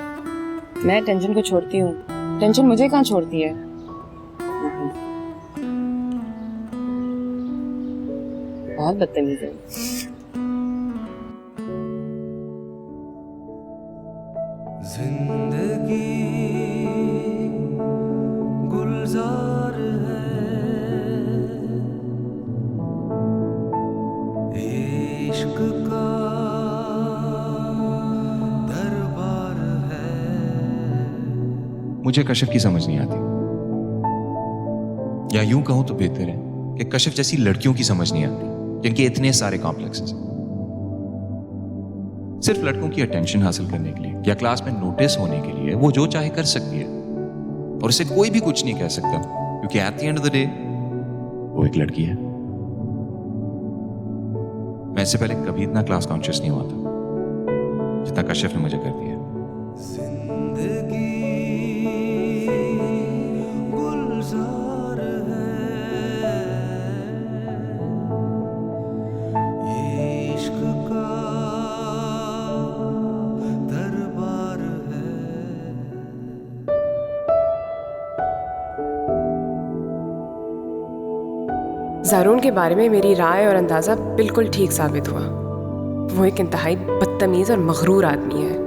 मैं टेंशन को छोड़ती हूँ, टेंशन मुझे कहाँ छोड़ती है? बहुत बदतमीज है। जिंदगी गुलजार इश्क का दरबार है। मुझे कशिफ की समझ नहीं आती, या यूं कहूं तो बेहतर है कि कशिफ जैसी लड़कियों की समझ नहीं आती जिनके इतने सारे कॉम्प्लेक्सेस हैं। सिर्फ लड़कों की अटेंशन हासिल करने के लिए या क्लास में नोटिस होने के लिए वो जो चाहे कर सकती है और इसे कोई भी कुछ नहीं कह सकता, क्योंकि at the end of the day वो एक लड़की है। मैं इससे पहले कभी इतना क्लास कॉन्शियस नहीं हुआ था जितना कशिफ ने मुझे कर दिया। जिंदगी गुलजार है इश्क का ज़ारून के बारे में मेरी राय और अंदाज़ा बिल्कुल ठीक साबित हुआ। वो एक इंतहाई बदतमीज़ और मगरूर आदमी है।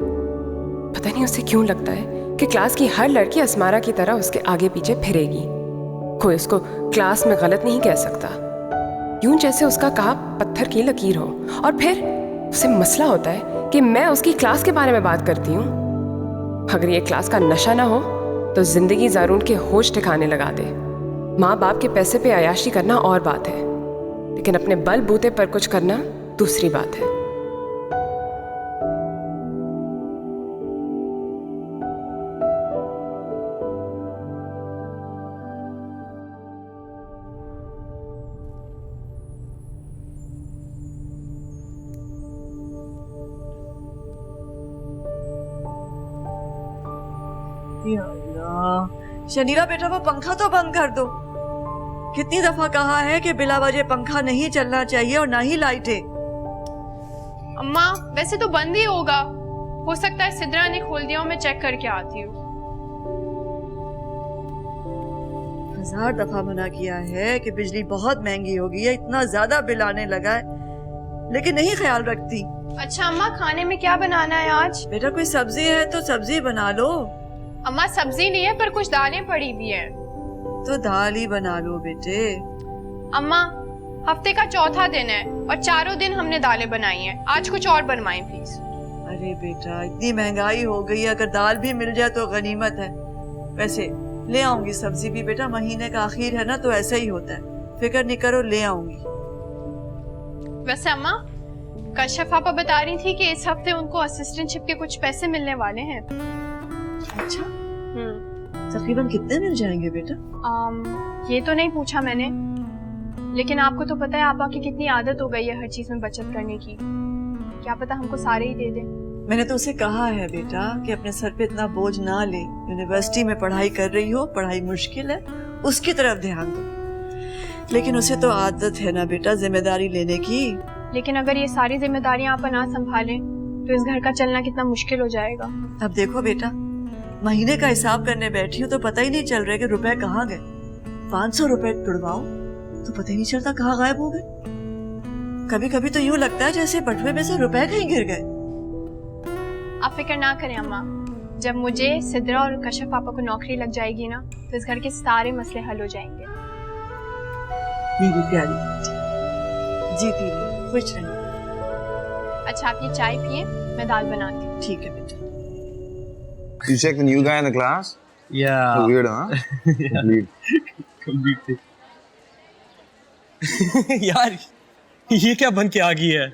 पता नहीं उसे क्यों लगता है कि क्लास की हर लड़की अस्मारा की तरह उसके आगे पीछे फिरेगी। कोई उसको क्लास में गलत नहीं कह सकता, यूं जैसे उसका कहा पत्थर की लकीर हो। और फिर उसे मसला होता है कि मैं उसकी क्लास के बारे में बात करती हूँ। अगर ये क्लास का नशा ना हो तो जिंदगी ज़ारून के होश ठिकाने लगा दे। माँ बाप के पैसे पे अयाशी करना और बात है, लेकिन अपने बल बूते पर कुछ करना दूसरी बात है। या अल्लाह, शनीला बेटा वो पंखा तो बंद कर दो। कितनी दफा कहा है कि बिला वजह पंखा नहीं चलना चाहिए और ना ही लाइटें। अम्मा वैसे तो बंद ही होगा, हो सकता है सिद्रा ने खोल दिया हो, मैं चेक करके आती हूँ। 1000 दफा मना किया है कि बिजली बहुत महंगी हो गई है, इतना ज्यादा बिल आने लगा है, लेकिन नहीं ख्याल रखती। अच्छा अम्मा खाने में क्या बनाना है आज? बेटा कोई सब्जी है तो सब्जी बना लो। अम्मा सब्जी नहीं है पर कुछ दालें पड़ी भी हैं। तो दाल ही बना लो बेटे। अम्मा हफ्ते का चौथा दिन है और चारों दिन हमने दालें बनाई हैं, आज कुछ और बनवाएं प्लीज। अरे बेटा इतनी महंगाई हो गई है, अगर दाल भी मिल जाए तो गनीमत है। वैसे ले आऊंगी सब्जी भी बेटा, महीने का आखिर है ना तो ऐसा ही होता है, फिक्र नहीं करो ले आऊंगी। वैसे अम्मा कश्यप पापा बता रही थी कि इस हफ्ते उनको असिस्टेंटशिप के कुछ पैसे मिलने वाले हैं। अच्छा तकरीबन कितने मिल जाएंगे बेटा? ये तो नहीं पूछा मैंने, लेकिन आपको तो पता है आपा की कितनी आदत हो गई है हर चीज में बचत करने की, क्या पता हमको सारे ही दे दे। मैंने तो उसे कहा है बेटा कि अपने सर पे इतना बोझ ना ले, यूनिवर्सिटी में पढ़ाई कर रही हो, पढ़ाई मुश्किल है, उसकी तरफ ध्यान दो। लेकिन उसे तो आदत है ना बेटा जिम्मेदारी लेने की। लेकिन अगर ये सारी जिम्मेदारियां आप ना संभालें तो इस घर का चलना कितना मुश्किल हो जाएगा। अब देखो बेटा महीने का हिसाब करने बैठी हूँ तो पता ही नहीं चल रहा है कि रुपए कहाँ गए। 500 रुपए तुड़वाओ तो पता ही नहीं चलता कहाँ गायब हो गए। कभी कभी तो यूं लगता है जैसे बटुए में से रुपए कहीं गिर गए। आप फिक्र ना करें अम्मा, जब मुझे सिद्रा और कश्यप पापा को नौकरी लग जाएगी ना तो इस घर के सारे मसले हल हो जाएंगे। मेरी प्यारी जीती रही, खुश रही। अच्छा आप ये चाय पिए, मैं दाल बनाती हूँ। ठीक है बेटा। You check the new guy in the class? Yeah. Weird, huh? Completely. यार ये क्या बन के आ गई है?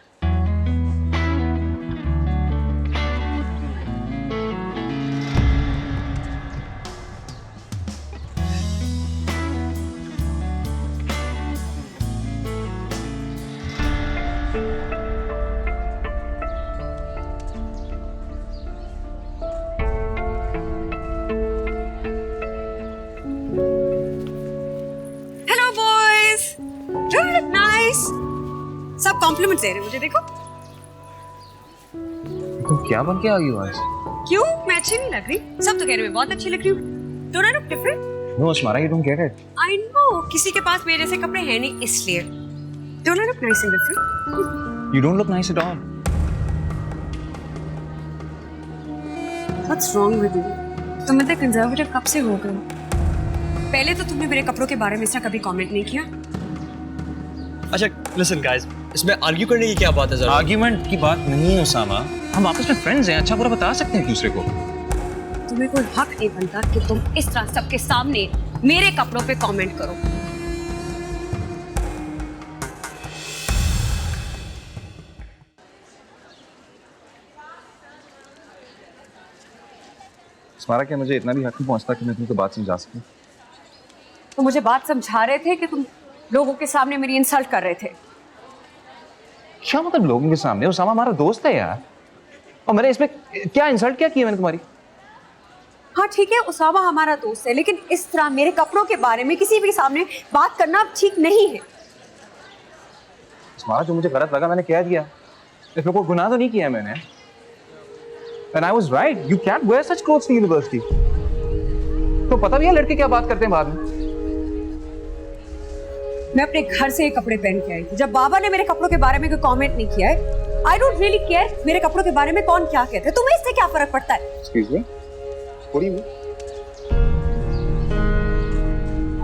सब कॉम्प्लीमेंट्स दे रहे हो मुझे, देखो। तुम क्या बन के आ गई हो आज? क्यों मैं अच्छी नहीं लग रही? सब तो कह रहे हो मैं बहुत अच्छी लग रही हूँ। Don't I look different? No, Asmara, you don't get it. I know, किसी के पास मेरे जैसे कपड़े हैं नहीं इसलिए। Don't I look nice and different? You don't look nice at all. What's wrong with you? तुम इतने कंजर्वेटिव कब से हो गए? पहले तो तुमने मेरे कपड़ों के बारे में ऐसा कभी कमेंट नहीं किया। अच्छा लिसन गाइस, इसमें आर्ग्यू करने की क्या बात है? आर्ग्यूमेंट की बात नहीं है उसामा, हम आपस में फ्रेंड्स हैं, अच्छा बुरा बता सकते हैं एक दूसरे को। तुम्हें कोई हक नहीं बनता कि तुम इस तरह सबके सामने मेरे कपड़ों पे कमेंट करो। अस्मारा क्या मुझे इतना भी हक नहीं पहुंचता कि मैं तुमको बात समझा सकूं? तो मुझे बात समझा रहे थे कि तुम लोगों के सामने मेरी इंसल्ट कर रहे थे। क्या मतलब लोगों के सामने? उसामा हमारा दोस्त है यार, और मैंने इसमें क्या इंसल्ट क्या किया मैंने तुम्हारी? हाँ ठीक है उसामा हमारा दोस्त है, लेकिन इस तरह मेरे कपड़ों के बारे में किसी भी सामने बात करना ठीक नहीं है। अस्मारा जो मुझे गलत लगा मैंने कह दिया, इसमें कोई गुनाह तो नहीं किया मैंने। And I was right, you can't wear such clothes to university. तो पता भी है लड़के क्या बात करते हैं बाद में। मैं अपने घर से ये कपड़े पहन के आई थी। जब बाबा ने मेरे कपड़ों के बारे में कोई कमेंट नहीं किया है, आई डोंट रियली केयर मेरे कपड़ों के बारे में कौन क्या कहते हैं। तुम्हें इससे क्या फर्क पड़ता है? एक्सक्यूज मी,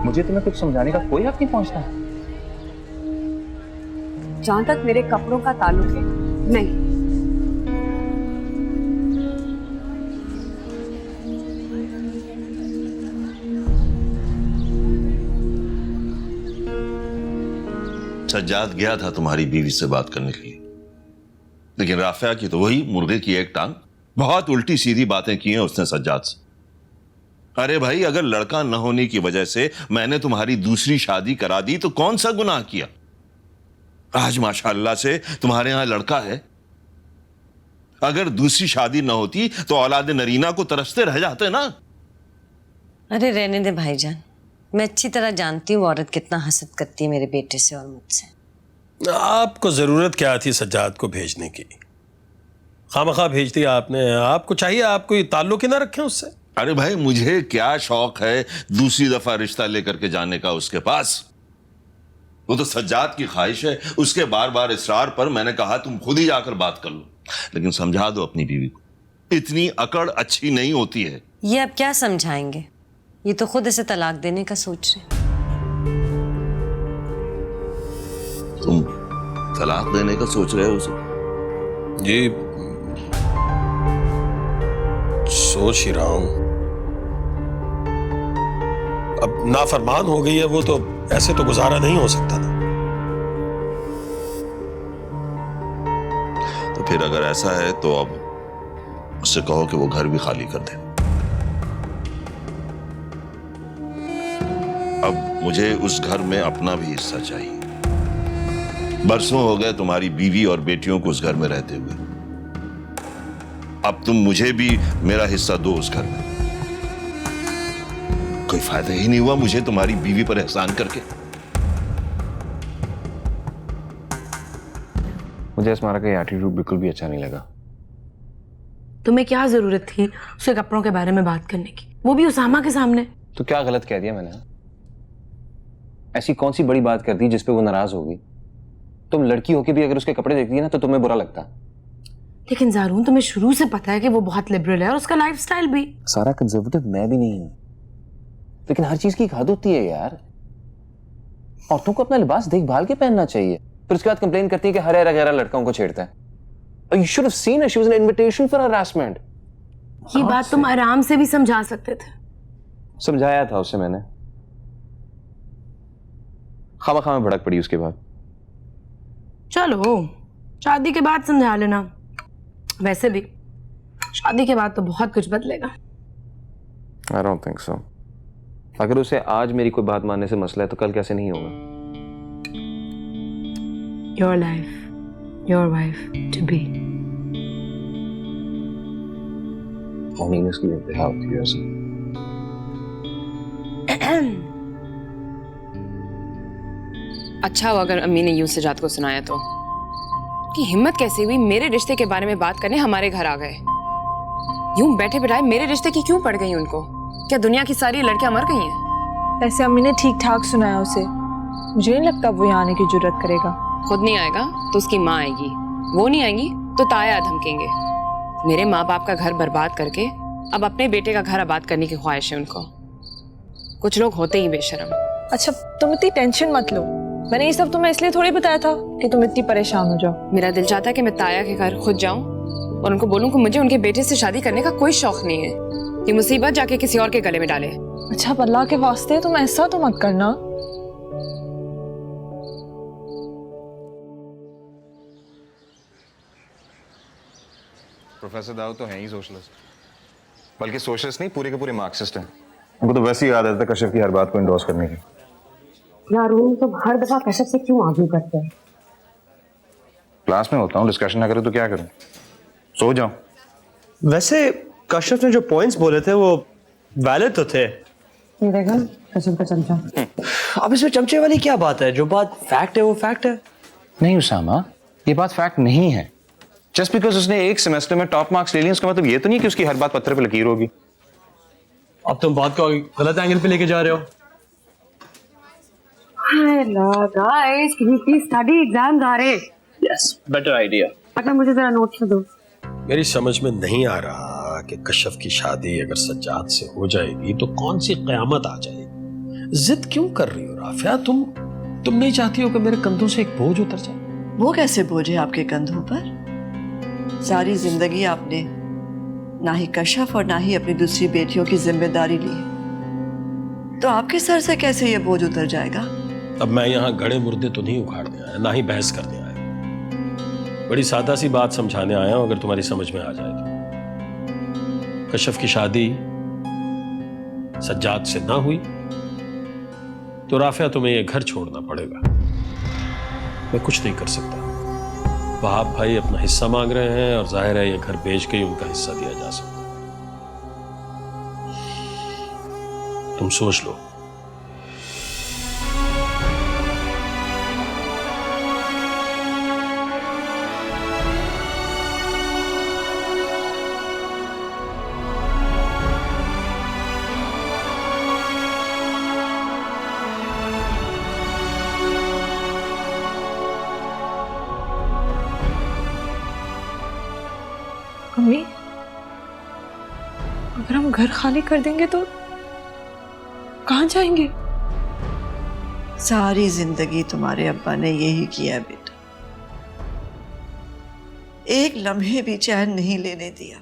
मुझे तुम्हें कुछ समझाने का कोई हक नहीं पहुंचता। जहां तक मेरे कपड़ों का ताल्लुक है, नहीं। सज्जाद गया था तुम्हारी बीवी से बात करने के लिए, लेकिन राफिया की तो वही मुर्गे की एक टांग। बहुत उल्टी सीधी बातें की हैं उसने सज्जाद से। अरे भाई, अगर लड़का न होने की वजह से मैंने तुम्हारी दूसरी शादी करा दी तो कौन सा गुनाह किया? आज माशाअल्लाह से तुम्हारे यहां लड़का है। अगर दूसरी शादी न होती तो औलाद नरीना को तरसते रह जाते ना। अरे रहने दे भाईजान, मैं अच्छी तरह जानती हूँ औरत कितना हसद करती है मेरे बेटे से और मुझसे। आपको जरूरत क्या थी सज्जाद को भेजने की? खामखा भेज दिया आपने। आपको चाहिए आप कोई ताल्लुक ही ना रखें उससे। अरे भाई, मुझे क्या शौक है दूसरी दफा रिश्ता लेकर के जाने का उसके पास। वो तो सज्जाद की ख्वाहिश है। उसके बार बार इसरार पर मैंने कहा तुम खुद ही जाकर बात कर लो, लेकिन समझा दो अपनी बीवी को, इतनी अकड़ अच्छी नहीं होती है। ये अब क्या समझाएंगे? ये तो खुद इसे तलाक देने का सोच रहे। तुम तलाक देने का सोच रहे हो उसे? जी सोच ही रहा हूं। अब नाफरमान हो गई है वो, तो ऐसे तो गुजारा नहीं हो सकता ना। तो फिर अगर ऐसा है तो अब उससे कहो कि वो घर भी खाली कर दे। अब मुझे उस घर में अपना भी हिस्सा चाहिए। बरसों हो गए तुम्हारी बीवी और बेटियों को उस घर में रहते हुए। अब तुम मुझे भी मेरा हिस्सा दो उस घर में। कोई फायदा ही नहीं हुआ मुझे तुम्हारी बीवी पर एहसान करके। मुझे अस्मारा का एटीट्यूड बिल्कुल भी अच्छा नहीं लगा। तुम्हें क्या जरूरत थी उसके कपड़ों के बारे में बात करने की, वो भी उसामा के सामने? तो क्या गलत कह दिया मैंने? ऐसी कौन सी बड़ी बात कर दी जिस पे वो नाराज होगी? तुम लड़की होके भी अगर उसके कपड़े देखती है ना तो तुम्हें बुरा लगता। लेकिन ज़ारून, तुम्हें शुरू से पता है कि वो बहुत लिबरल है और उसका लाइफस्टाइल भी। सारा कंजर्वेटिव मैं भी नहीं हूं, लेकिन हर चीज की एक हद होती है यार। औरतों को अपना लिबास देखभाल के पहनना चाहिए। फिर उसके बाद कंप्लेन करती है कि हर वगैरह लड़कों को छेड़ता है। You should have seen her. She was an invitation for harassment. ये बात तुम आराम से भी समझा सकते थे। समझाया था उसे मैंने। खामा में भड़क पड़ी उसके बाद। चलो शादी के बाद समझा लेना। वैसे भी शादी के बाद तो बहुत कुछ बदलेगा। I don't think so. अगर उसे आज मेरी कोई बात मानने से मसला है तो कल कैसे नहीं होगा? Your life, your wife to be. मीनस की इंतहा होती है ऐसे। अच्छा हुआ अगर अम्मी ने यूं सजाद को सुनाया तो। कि हिम्मत कैसे हुई मेरे रिश्ते के बारे में बात करने हमारे घर आ गए। यूं बैठे बिठाए मेरे रिश्ते की क्यों पड़ गई उनको? क्या दुनिया की सारी लड़कियां मर गई हैं? वैसे अम्मी ने ठीक ठाक सुनाया उसे। मुझे नहीं लगता वो यहाँ आने की जुर्रत करेगा। खुद नहीं आएगा तो उसकी माँ आएगी, वो नहीं आएंगी तो ताया धमकेंगे। मेरे माँ बाप का घर बर्बाद करके अब अपने बेटे का घर आबाद करने की ख्वाहिश है उनको। कुछ लोग होते ही बेशर्म। अच्छा तुम इतनी टेंशन मत लो। मैंने ये सब तुम्हें इसलिए थोड़ी बताया था कि तुम इतनी परेशान हो जाओ। मेरा दिल चाहता है कि मैं ताया के घर खुद जाऊं और उनको बोलूं कि मुझे उनके बेटे से शादी करने का कोई शौक नहीं है। ये मुसीबत जाके किसी और के गले में डाले। अच्छा अल्लाह के वास्ते तुम ऐसा तो मत करना। प्रोफेसर दाऊद तो हैं ही सोशलिस्ट, बल्कि सोशलिस्ट नहीं पूरे के पूरे मार्क्सिस्ट हैं। उनको तो वैसे ही आदत है कश्यप की हर बात को इंडोर्स करने की। यार तुम तो हर दफा कश्यप से क्यों आर्ग्यू करते हैं? क्लास में होता हूँ, डिस्कशन ना करूँ तो क्या करूँ? सो जाऊँ। वैसे कश्यप ने जो पॉइंट्स बोले थे वो वैलिड तो थे। ये देखो कश्यप का चमचा। अब इसमें चमचे वाली क्या बात है? जो बात फैक्ट है वो फैक्ट है। नहीं उसामा, ये बात फैक्ट नहीं है। जस्ट बिकॉज उसने एक सेमेस्टर में टॉप मार्क्स ले लिए उसका मतलब ये तो नहीं कि उसकी हर बात पत्थर पे लकीर होगी। अब तुम बात को गलत एंगल पे लेके जा रहे हो। Guys can you please study exams आ रहे हैं। Yes, better idea. अच्छा मुझे जरा नोट्स दो। मेरी समझ में नहीं आ रहा कि कश्यप की शादी अगर सज्जाद से हो जाएगी तो कौन सी कयामत आ जाएगी। जिद क्यों कर रही हो राफिया? तुम नहीं चाहती हो कि मेरे कंधों से एक बोझ उतर जाए? वो कैसे बोझ है आपके कंधों पर? सारी जिंदगी आपने ना ही कश्यप और ना ही अपनी दूसरी बेटियों की जिम्मेदारी ली, तो आपके सर से कैसे ये बोझ उतर जाएगा? अब मैं यहाँ गड़े मुर्दे तो नहीं उखाड़ने आया, ना ही बहस करने आया। बड़ी सादा सी बात समझाने आया हूं, अगर तुम्हारी समझ में आ जाए तो। कश्यप की शादी सज्जाद से ना हुई तो राफिया तुम्हें ये घर छोड़ना पड़ेगा। मैं कुछ नहीं कर सकता। वहाब भाई अपना हिस्सा मांग रहे हैं और जाहिर है ये घर बेच के ही उनका हिस्सा दिया जा सकता है। तुम सोच लो। अम्मी, अगर हम घर खाली कर देंगे तो कहाँ जाएंगे? सारी जिंदगी तुम्हारे अब्बा ने यही किया है बेटा, एक लम्हे भी चैन नहीं लेने दिया।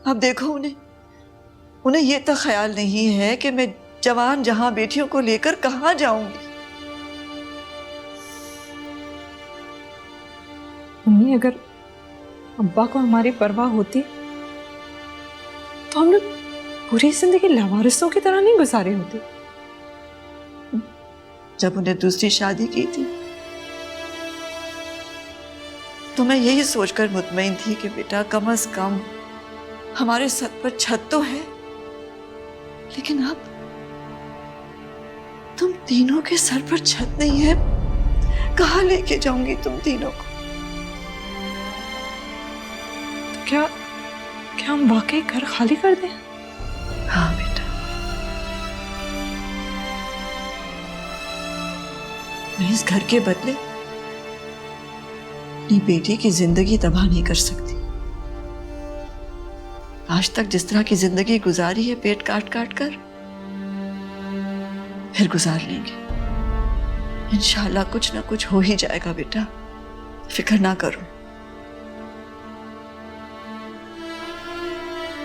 अब देखो उन्हें ये तो ख्याल नहीं है कि मैं जवान जहां बेटियों को लेकर कहाँ जाऊंगी। अम्मी, अगर अब्बा को हमारी परवाह होती तो हम लोग पूरी जिंदगी लावारिसों की तरह नहीं गुजारे होते। जब उन्हें दूसरी शादी की थी तो मैं यही सोचकर मुतमईन थी कि बेटा कम से कम हमारे सर पर छत तो है, लेकिन अब तुम तीनों के सर पर छत नहीं है, कहाँ लेके जाऊंगी तुम तीनों को? क्या हम वाकई घर खाली कर दें? हाँ बेटा, मैं इस घर के बदले अपनी बेटी की जिंदगी तबाह नहीं कर सकती। आज तक जिस तरह की जिंदगी गुजारी है पेट काट काट कर, फिर गुजार लेंगे इंशाल्लाह। कुछ ना कुछ हो ही जाएगा बेटा, फिक्र ना करो।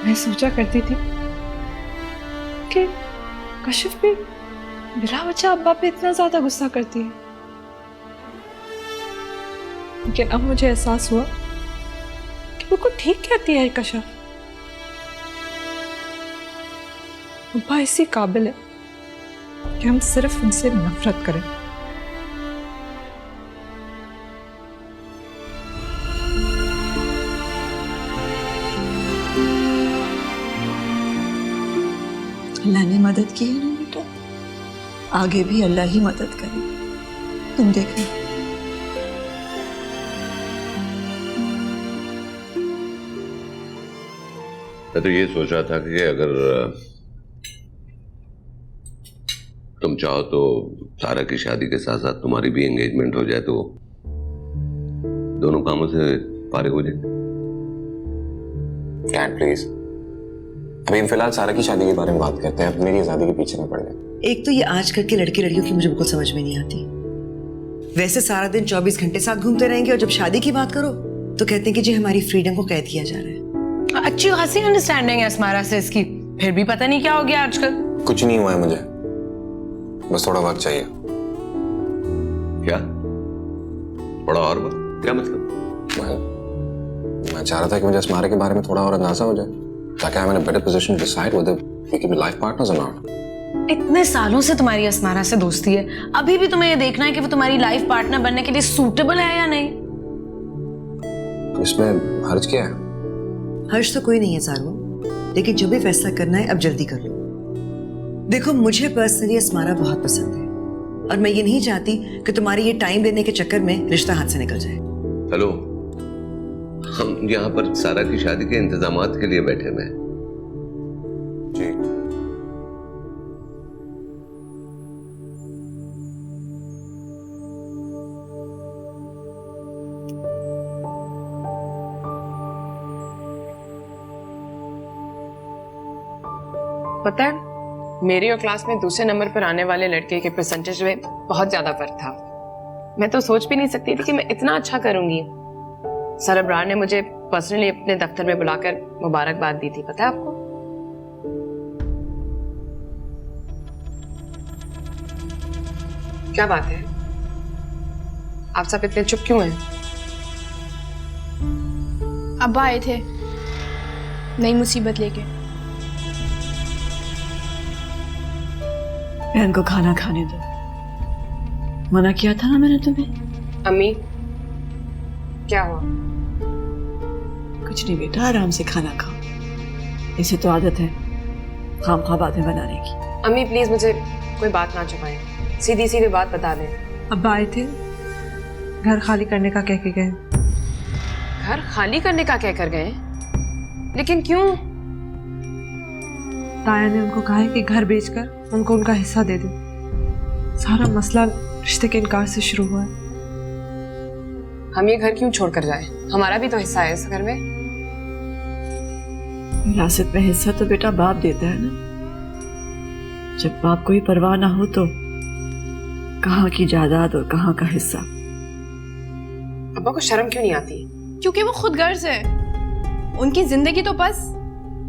मैं सोचा करती थी कि कश्यप भी बिला वजह अब्बा पे इतना ज्यादा गुस्सा करती है, लेकिन अब मुझे एहसास हुआ कि वो कुछ ठीक कहती है कश्यप। अब्बा इसी काबिल है कि हम सिर्फ उनसे नफरत करें। अल्लाह ने मदद की है ना बेटा, आगे भी अल्लाह ही मदद करे, तुम देखना। मैं तो ये सोच रहा था कि अगर तुम चाहो तो सारा की शादी के साथ साथ तुम्हारी भी एंगेजमेंट हो जाए तो दोनों कामों से फारिग हो जाए। डैड प्लीज, अभी हम फिलहाल सारा की शादी के बारे में बात करते हैं, अब मेरी आजादी के पीछे ना पड़ जाए। एक तो ये आजकल के लड़के लड़कियों की मुझे बिल्कुल समझ में नहीं आती। वैसे सारा दिन 24 घंटे साथ घूमते रहेंगे और जब शादी की बात करो तो कहते हैं कि जी हमारी फ्रीडम को कैद किया जा रहा है। अच्छी खासी अंडरस्टैंडिंग है अस्मारा से इसकी, फिर भी पता नहीं क्या हो गया आजकल। कुछ नहीं हुआ है मुझे, बस थोड़ा वक्त चाहिए। क्या थोड़ा और वक्त? क्या मतलब? मैं चाह रहा था कि मुझे अस्मारा के बारे में थोड़ा और अंदाजा हो जाए, ताकि I'm in a better position to decide whether we can be life partners or not. इतने सालों से तुम्हारी अस्मारा से दोस्ती है, अभी भी तुम्हें ये देखना है कि वो तुम्हारी लाइफ पार्टनर बनने के लिए सूटेबल है या नहीं? इसमें हर्ज क्या है? हर्ष तो कोई नहीं है सारू, लेकिन जो भी फैसला करना है अब जल्दी कर लो। देखो मुझे पर्सनली अस्मारा बहुत पसंद है और मैं ये नहीं चाहती कि तुम्हारे ये टाइम देने के चक्कर में रिश्ता हाथ से निकल जाए। हेलो, हम यहाँ पर सारा की शादी के इंतजामात के लिए बैठे हुए हैं। जी पता है मेरी और क्लास में दूसरे नंबर पर आने वाले लड़के के परसेंटेज में बहुत ज्यादा फर्क था। मैं तो सोच भी नहीं सकती थी कि मैं इतना अच्छा करूंगी। सर अब्रार ने मुझे पर्सनली अपने दफ्तर में बुलाकर मुबारकबाद दी थी, पता है आपको? क्या बात है, आप सब इतने चुप क्यों हैं? अब्बा आए थे नई मुसीबत लेके। बहन को खाना खाने दो, मना किया था ना मैंने तुम्हें। अम्मी क्या हुआ? कुछ नहीं बेटा, आराम से खाना खाओ, इसे तो आदत है खाम-खा बातें बनाने की। अम्मी प्लीज मुझे कोई बात ना छुपाएं, सीधी सीधी बात बता दें। अब्बा आए थे, घर खाली करने का कह के गए। घर खाली करने का कह कर गए? लेकिन क्यों? ताया ने उनको कहा है कि घर बेचकर उनको उनका हिस्सा दे दे। सारा मसला रिश्ते के इनकार से शुरू हुआ है। हम ये घर क्यों छोड़कर जाएं? हमारा भी तो हिस्सा है इस घर में। विरासत में हिस्सा तो बेटा बाप देता है ना। जब बाप को ही परवाह ना हो तो कहाँ की जायदाद और कहाँ का हिस्सा। अब्बा को शर्म क्यों नहीं आती? क्योंकि वो खुद गर्ज है। उनकी जिंदगी तो बस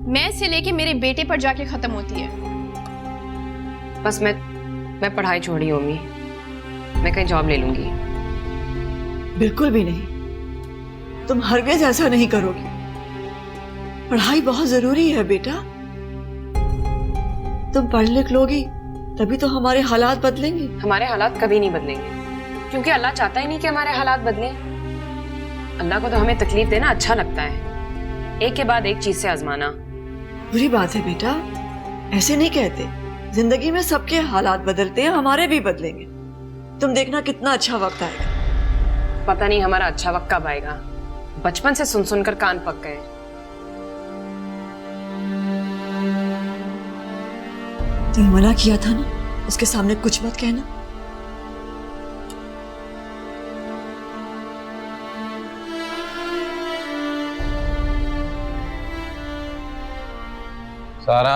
मैं से लेके मेरे बेटे पर जाके खत्म होती है। बस मैं पढ़ाई छोड़ी हूँ अम्मी, मैं कहीं जॉब ले लूंगी। बिल्कुल भी नहीं, तुम हरगिज़ ऐसा नहीं करोगी। पढ़ाई बहुत जरूरी है बेटा। तुम पढ़ लिख लोगी तभी तो हमारे हालात बदलेंगे। हमारे हालात कभी नहीं बदलेंगे, क्योंकि अल्लाह चाहता ही नहीं कि हमारे हालात बदलें। अल्लाह को तो हमें तकलीफ देना अच्छा लगता है, एक के बाद एक चीज से आजमाना। बुरी बात है बेटा, ऐसे नहीं कहते। जिंदगी में सबके हालात बदलते हैं, हमारे भी बदलेंगे। तुम देखना कितना अच्छा वक्त आएगा। पता नहीं हमारा अच्छा वक्त कब आएगा। बचपन से सुन सुनकर कान पक गए। तुमने मना किया था ना, उसके सामने कुछ मत कहना। सारा,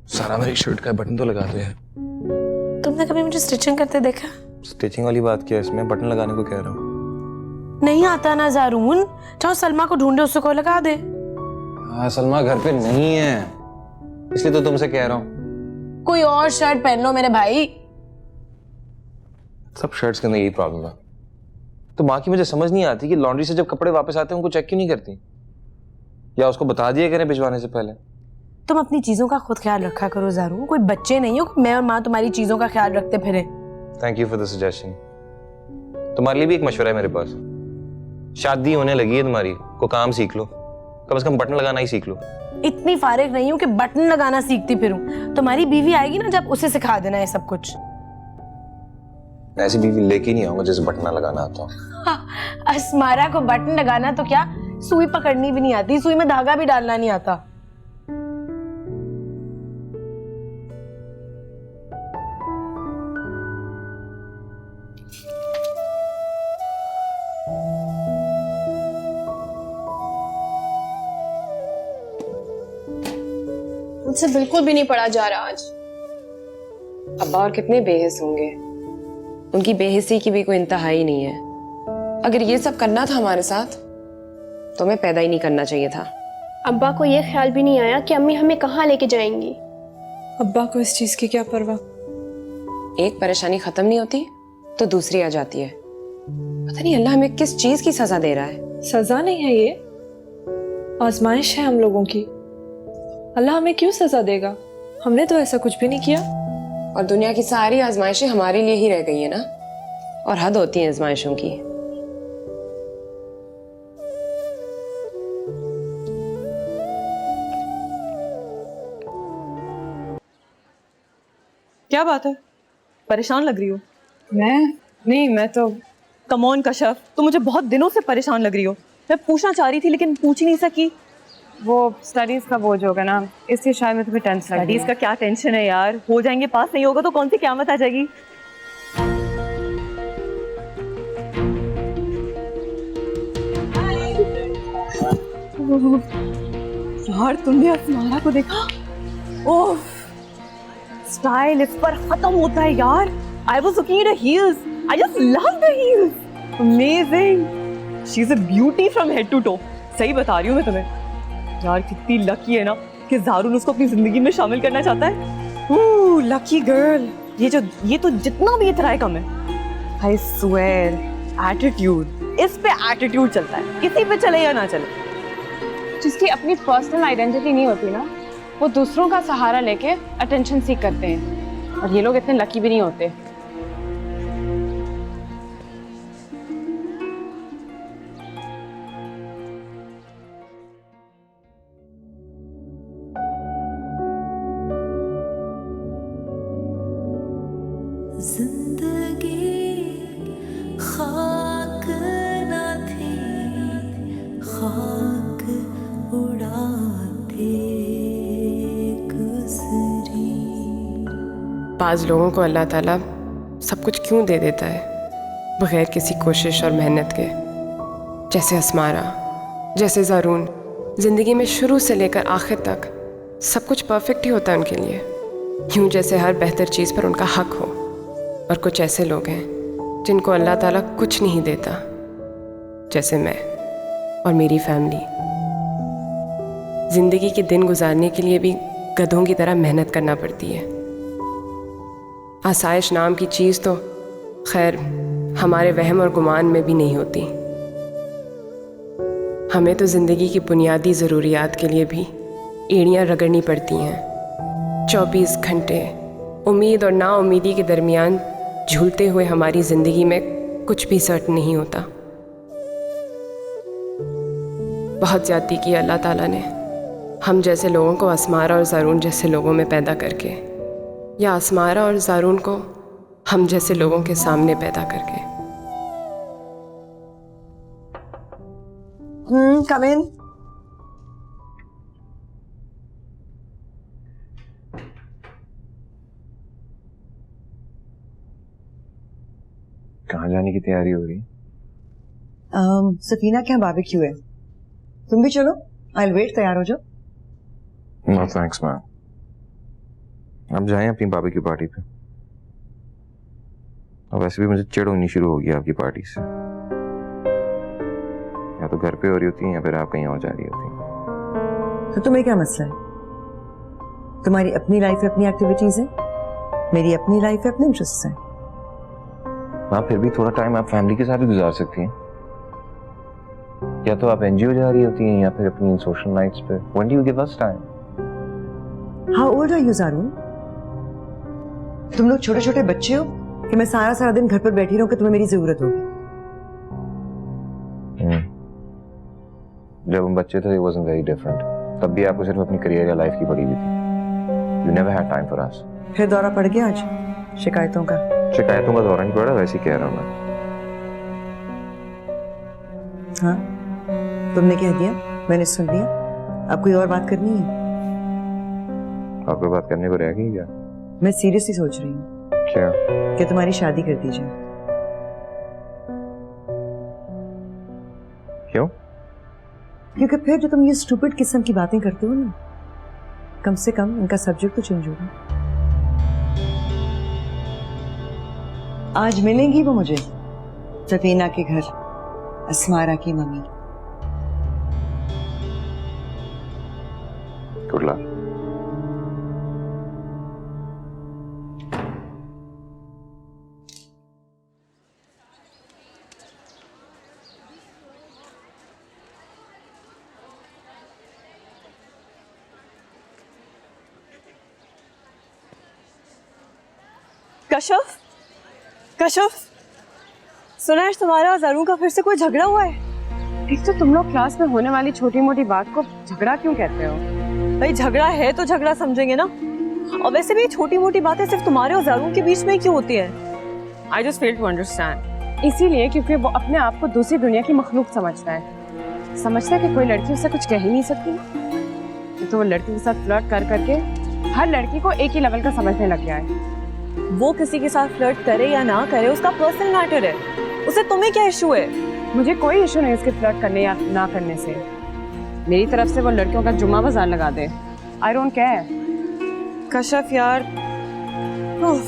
सारा मेरी शर्ट का बटन तो लगा दे। तुमने कभी मुझे स्टिचिंग करते देखा? स्टिचिंग वाली बात क्या है इसमें? बटन लगाने को कह रहा हूँ। नहीं आता ना ज़ारून, चाहो सलमा को ढूंढे, उससे कोई लगा दे। हाँ, सलमा घर पे नहीं है, इसलिए तो तुमसे कह रहा हूँ। कोई और शर्ट पहन लो मेरे भाई। सब शर्ट्स के अंदर यही प्रॉब्लम है। तो माँ की मुझे समझ नहीं आती कि लॉन्ड्री से जब कपड़े वापस आते हैं उनको चेक क्यों नहीं करती, या उसको बता दिया करें भिजवाने से पहले। तुम अपनी चीजों का खुद ख्याल रखा करो ज़ारून, कोई बच्चे नहीं हो मैं और माँ तुम्हारी चीजों का ख्याल रखते फिरे। Thank you for the suggestion. तुम्हारे लिए भी एक मशवरा है मेरे पास। शादी होने लगी है तुम्हारी, को काम सीख लो, कम से कम बटन लगाना ही सीख लो। इतनी फारिग नहीं हूँ कि बटन लगाना सीखती फिरूं। तुम्हारी बीवी आएगी ना, जब उसे सिखा देना है सब कुछ। ऐसी बीवी लेके नहीं आऊंगा जिसे बटन लगाना आता हो। अस्मारा को बटन लगाना तो क्या, सुई पकड़नी भी नहीं आती, सुई में धागा भी डालना नहीं आता। मुझसे बिल्कुल भी नहीं पढ़ा जा रहा आज। अब्बा और कितने बेहिस होंगे, उनकी बेहिसी की भी कोई इंतहा ही नहीं है। अगर ये सब करना था हमारे साथ तो हमें पैदा ही नहीं करना चाहिए था। अब्बा को ये ख्याल भी नहीं आया कि अम्मी हमें कहाँ लेके जाएंगी। अब्बा को इस चीज की क्या परवाह। एक परेशानी खत्म नहीं होती तो दूसरी आ जाती है। पता नहीं अल्लाह हमें किस चीज की सजा दे रहा है। सजा नहीं है ये, आजमाइश है हम लोगों की। अल्लाह हमें क्यों सजा देगा, हमने तो ऐसा कुछ भी नहीं किया। और दुनिया की सारी आजमाइशें हमारे लिए ही रह गई है ना, और हद होती है आजमाइशों की। क्या बात है, परेशान लग रही हो? मैं तो कम ऑन कशफ, तुम मुझे बहुत दिनों से परेशान लग रही हो। मैं पूछना चाह रही थी लेकिन पूछ ही नहीं सकी। वो स्टडीज का बोझ होगा ना, इसलिए शायद मैं तुम्हें टेंशन लग रही है। स्टडीज का क्या टेंशन है यार, हो जाएंगे, पास नहीं होगा तो कौन सी क़यामत आ जाएगी। यार तुमने असमारा को देखा? ओह, स्टाइल इस पर खत्म होता है यार। I was looking at her heels. I just love the heels. Amazing. She's a beauty from head to toe. सही बता रही हूँ मैं तुम्हें। यार कितनी लकी है ना कि ज़ारून उसको अपनी जिंदगी में शामिल करना चाहता है। Lucky girl. ये तो जितना भी इतना कम है। I swear, attitude. इस पे एटीट्यूड चलता है, किसी पे चले या ना चले। जिसकी अपनी पर्सनल आइडेंटिटी नहीं होती ना, वो दूसरों का सहारा लेके अटेंशन सीख करते हैं, और ये लोग इतने लकी भी नहीं होते। जिंदगी खाक न थी, खाक उड़ाते गुजरी। बाज़ लोगों को अल्लाह ताला सब कुछ क्यों दे देता है बग़ैर किसी कोशिश और मेहनत के। जैसे असमारा, जैसे ज़ारून, ज़िंदगी में शुरू से लेकर आखिर तक सब कुछ परफेक्ट ही होता है उनके लिए, यूँ जैसे हर बेहतर चीज़ पर उनका हक हो। और कुछ ऐसे लोग हैं जिनको अल्लाह ताला कुछ नहीं देता, जैसे मैं और मेरी फैमिली। ज़िंदगी के दिन गुजारने के लिए भी गधों की तरह मेहनत करना पड़ती है। आसाइश नाम की चीज़ तो खैर हमारे वहम और गुमान में भी नहीं होती। हमें तो ज़िंदगी की बुनियादी ज़रूरियात के लिए भी एड़ियाँ रगड़नी पड़ती हैं। 24 घंटे उम्मीद और नाउम्मीदी के दरमियान झूलते हुए हमारी ज़िंदगी में कुछ भी सर्ट नहीं होता। बहुत ज़्यादती की अल्लाह ताला ने हम जैसे लोगों को असमारा और ज़ारून जैसे लोगों में पैदा करके, या असमारा और ज़ारून को हम जैसे लोगों के सामने पैदा करके। कम इन। कहाँ जाने की तैयारी हो रही? सफीना क्या बारबेक्यू है, तुम भी चलो। आई विल वेट, तैयार हो जाओ। नो थैंक्स मैम, अब जाएं अपनी बारबेक्यू पार्टी पे। और वैसे भी मुझे चिढ़ होनी शुरू हो गई आपकी पार्टी से। या तो घर पे हो रही होती है या फिर आप कहीं और जा रही होती हैं। तो तुम्हें क्या मसला है? तुम्हारी अपनी लाइफ है, अपनी एक्टिविटीज है, मेरी अपनी लाइफ है, अपने इंटरेस्ट हैं। आप फिर भी थोड़ा टाइम आप फैमिली के साथ भी गुजार सकती हैं। या तो आप एनजीओ जा रही होती हैं या फिर अपनी सोशल नाइट्स पे। When do you give us time? How old are you, ज़ारून? तुम लोग छोटे छोटे बच्चे हो कि मैं सारा सारा दिन घर पर बैठी रहूं कि तुम्हें मेरी जरूरत होगी। जब हम बच्चे थे it wasn't very different. तब भी आपको सिर्फ अपनी करियर या लाइफ की पड़ी हुई थी। You never had time for us. फिर दौरा पड़ गया आज शिकायतों का। शिकायतों का दौरा नहीं पड़ा, वैसे ही कह रहा हूँ मैं। हाँ, तुमने कह दिया, मैंने सुन लिया। अब कोई और बात करनी है? आपको बात करने को रह गई क्या? मैं सीरियसली सोच रही हूँ। क्या? कि तुम्हारी शादी कर दी जाए। क्यों? क्योंकि फिर जो तुम ये स्टूपिड किस्म की बातें करते हो ना, कम से कम इनका सब्जेक्ट तो चेंज होगा। आज मिलेंगी वो मुझे सफीना के घर, असमारा की mummy. Good luck. Kashaf, Kashaf, सुना है तुम्हारा और ज़ारून का फिर से कोई झगड़ा हुआ है? एक तो तुम लोग क्लास में होने वाली छोटी मोटी बात को झगड़ा क्यों कहते हो? भाई झगड़ा है तो झगड़ा समझेंगे ना। और वैसे भी छोटी मोटी बातें सिर्फ तुम्हारे और ज़ारून के बीच में क्यों होती है? I just fail to understand. इसीलिए क्योंकि वो अपने आप को दूसरी दुनिया की मखलूक समझता है। समझता है कि कोई लड़की उससे कुछ कह ही नहीं सकती। तो वो लड़की के साथ फ्लर्ट कर करके हर लड़की को एक ही लेवल का समझने लग गया है। वो किसी के साथ फ्लर्ट करे या ना करे उसका पर्सनल मैटर है। उसे तुम्हें क्या इशू है? मुझे कोई इशू नहीं उसके फ्लर्ट करने या ना करने से। मेरी तरफ से वो लड़कियों का जुम्मा बाजार लगा दे। I don't care. कशफ यार, उफ,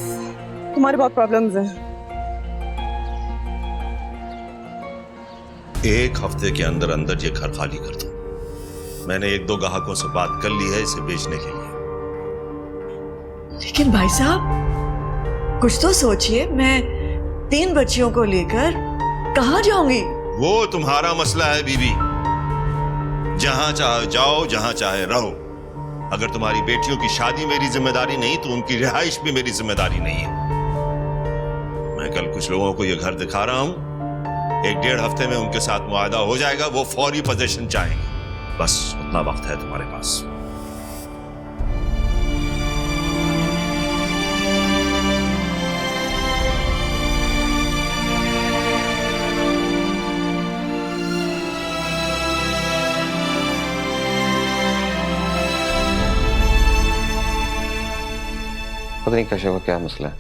तुम्हारे बहुत प्रॉब्लम्स हैं। एक हफ्ते के अंदर अंदर ये घर खाली कर दो। मैंने 1-2 ग्राहकों से बात कर ली है इसे बेचने के लिए। लेकिन भाई साहब कुछ तो सोचिए, मैं 3 बच्चियों को लेकर कहाँ जाऊंगी? वो तुम्हारा मसला है बीबी। जहां चाहे जाओ, जहां चाहे रहो। अगर तुम्हारी बेटियों की शादी मेरी जिम्मेदारी नहीं तो उनकी रिहाइश भी मेरी जिम्मेदारी नहीं है। मैं कल कुछ लोगों को यह घर दिखा रहा हूं। 1-1.5 हफ्ते में उनके साथ मुआहदा हो जाएगा। वो फौरी पोजीशन चाहेंगे। बस उतना वक्त है तुम्हारे पास। पता नहीं कशफ का क्या मसला है।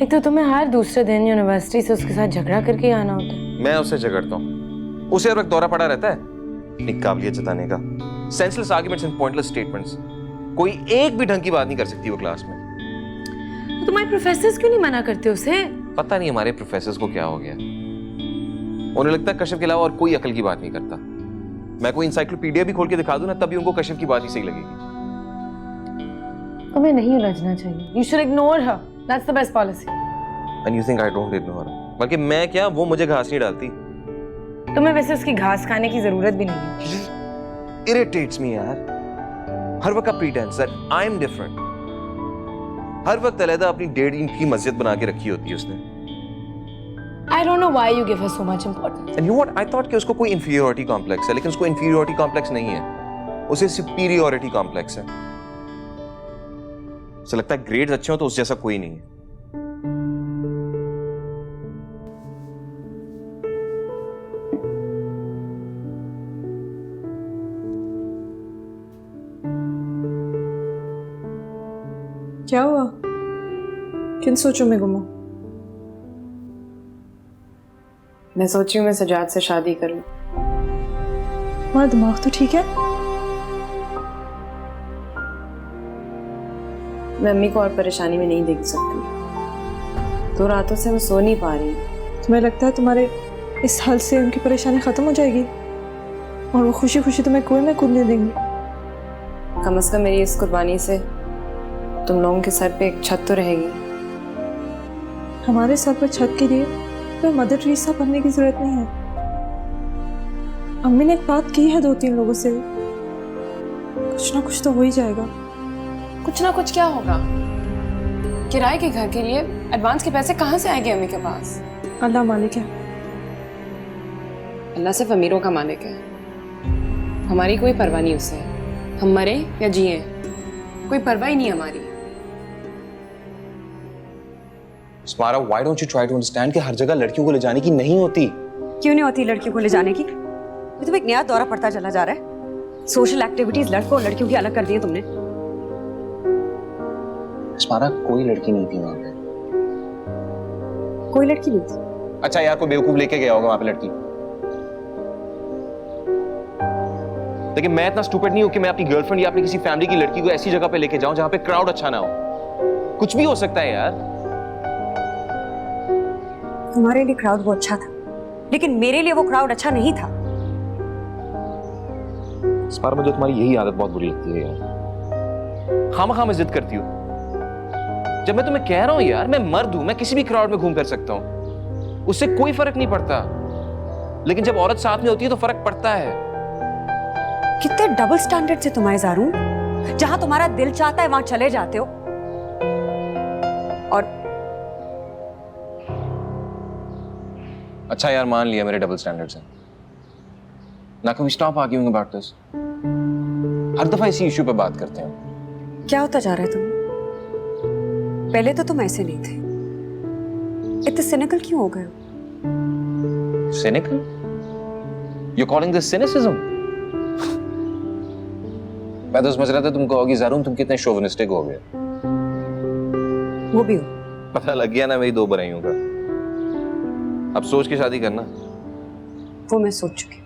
एक तो तुम्हें हर दूसरे दिन यूनिवर्सिटी से उसके साथ झगड़ा करके आना होता है। मैं उससे झगड़ता हूँ, उसे हर वक्त दौरा पड़ा रहता है अपनी काबिलियत जताने का। Senseless arguments and pointless statements. कोई एक भी ढंग की बात नहीं कर सकती वो क्लास में। तो तुम्हारे प्रोफेसर्स क्यों नहीं मना करते उसे? पता नहीं हमारे प्रोफेसर्स को क्या हो गया, उन्हें लगता है कशफ के अलावा और कोई अकल की बात नहीं करता। मैं कोई इंसाइक्लोपीडिया भी खोल के दिखा दूं ना, तभी उनको कशफ की बात ही सही लगेगी। तुम्हें नहीं उलझना चाहिए। You should ignore her. That's the best policy. And you think I don't ignore her? बल्कि मैं क्या, वो मुझे घास नहीं डालती। तुम्हें वैसे उसकी घास खाने की जरूरत भी नहीं है। Irritates me यार। हर वक्त का pretense that I'm different। हर वक्त अलहदा अपनी डेढ़ इंच की मस्जिद बना के रखी होती है उसने। I don't know why you give her so much importance. And you know what? I thought कि उसको कोई inferiority complex है, लेकिन उसको inferiority complex नहीं है। उसे superiority complex है। उसे लगता है ग्रेड्स अच्छे हो तो उस जैसा कोई नहीं है। क्या हुआ? किन सोचों में गुम हो? मैं सोची हूँ मैं सजाद से शादी करूं। तुम्हारा दिमाग तो ठीक है? मैं अम्मी को और परेशानी में नहीं देख सकती। 2 रातों से मैं सो नहीं पा रही। तुम्हें लगता है तुम्हारे इस हल से उनकी परेशानी खत्म हो जाएगी और वो खुशी खुशी तुम्हें कुएं में कूदने देंगी? कम से कम मेरी इस कुर्बानी से तुम लोगों के सर पे एक छत तो रहेगी। हमारे सर पर छत के लिए कोई मदर टेरेसा बनने की जरूरत नहीं है। अम्मी ने एक बात की है 2-3 लोगों से, कुछ ना कुछ तो हो ही जाएगा। कुछ ना कुछ क्या होगा? किराए के घर के लिए एडवांस के पैसे कहाँ से आएंगे अम्मी के पास? अल्लाह मालिक है। अल्लाह सिर्फ अमीरों का मालिक है। हमारी कोई परवाह नहीं उसे। हम मरे या जिए कोई परवाह ही नहीं हमारी। स्मारा, why don't you try to understand कि हर जगह लड़कियों को ले जाने की नहीं होती। क्यों नहीं होती लड़कियों को ले जाने की? ये तो एक नया दौरा पड़ता चला जा रहा है। सोशल एक्टिविटीज लड़कों और लड़कियों की अलग कर दी है तुमने। स्मारा, कोई लड़की नहीं थी वहां पे। कोई लड़की नहीं थी? अच्छा यार, कोई बेवकूफ लेके गया होगा वहां पे लड़की। लेकिन मैं इतना स्टूपिड नहीं हूं कि मैं अपनी गर्लफ्रेंड या अपनी किसी फैमिली की लड़की को ऐसी जगह पे लेके जाऊं जहां पे क्राउड अच्छा ना हो। कुछ भी हो सकता है यार। तुम्हारे लिए क्राउड वो अच्छा था, लेकिन मेरे लिए वो क्राउड अच्छा नहीं था। इस बार मुझे तुम्हारी यही आदत बहुत बुरी लगती है यार। खामखा मैं जिद करती हूँ। जब मैं तुम्हें कह रहा हूं यार, मैं मर्द हूं, मैं किसी भी क्राउड में घूम कर सकता हूं, उससे कोई फर्क नहीं पड़ता। लेकिन जब औरत साथ में होती है तो फर्क पड़ता है। कितने डबल स्टैंडर्ड से तुम्हारे ज़ारू। जहां तुम्हारा दिल चाहता है वहां चले जाते हो और अच्छा यार, मान लिया मेरे डबल स्टैंडर्ड्स हैं। ना कभी स्टॉप आर्ग्यूइंग अबाउट दिस। हर दफा इसी इशू पे बात करते हैं। क्या होता जा रहा है तुम? पहले तो तुम ऐसे नहीं थे। इतने सिनिकल क्यों हो गए हो? Cynical? You're calling this cynicism? मैं तो समझ रहा था तुम कहोगी ज़ारून तुम कितने शोविनिस्टिक हो गए। वो भी हो। पता लग गया ना मेरी 2 बुराइयों का। अब सोच के शादी करना। वो मैं सोच चुकी हूँ।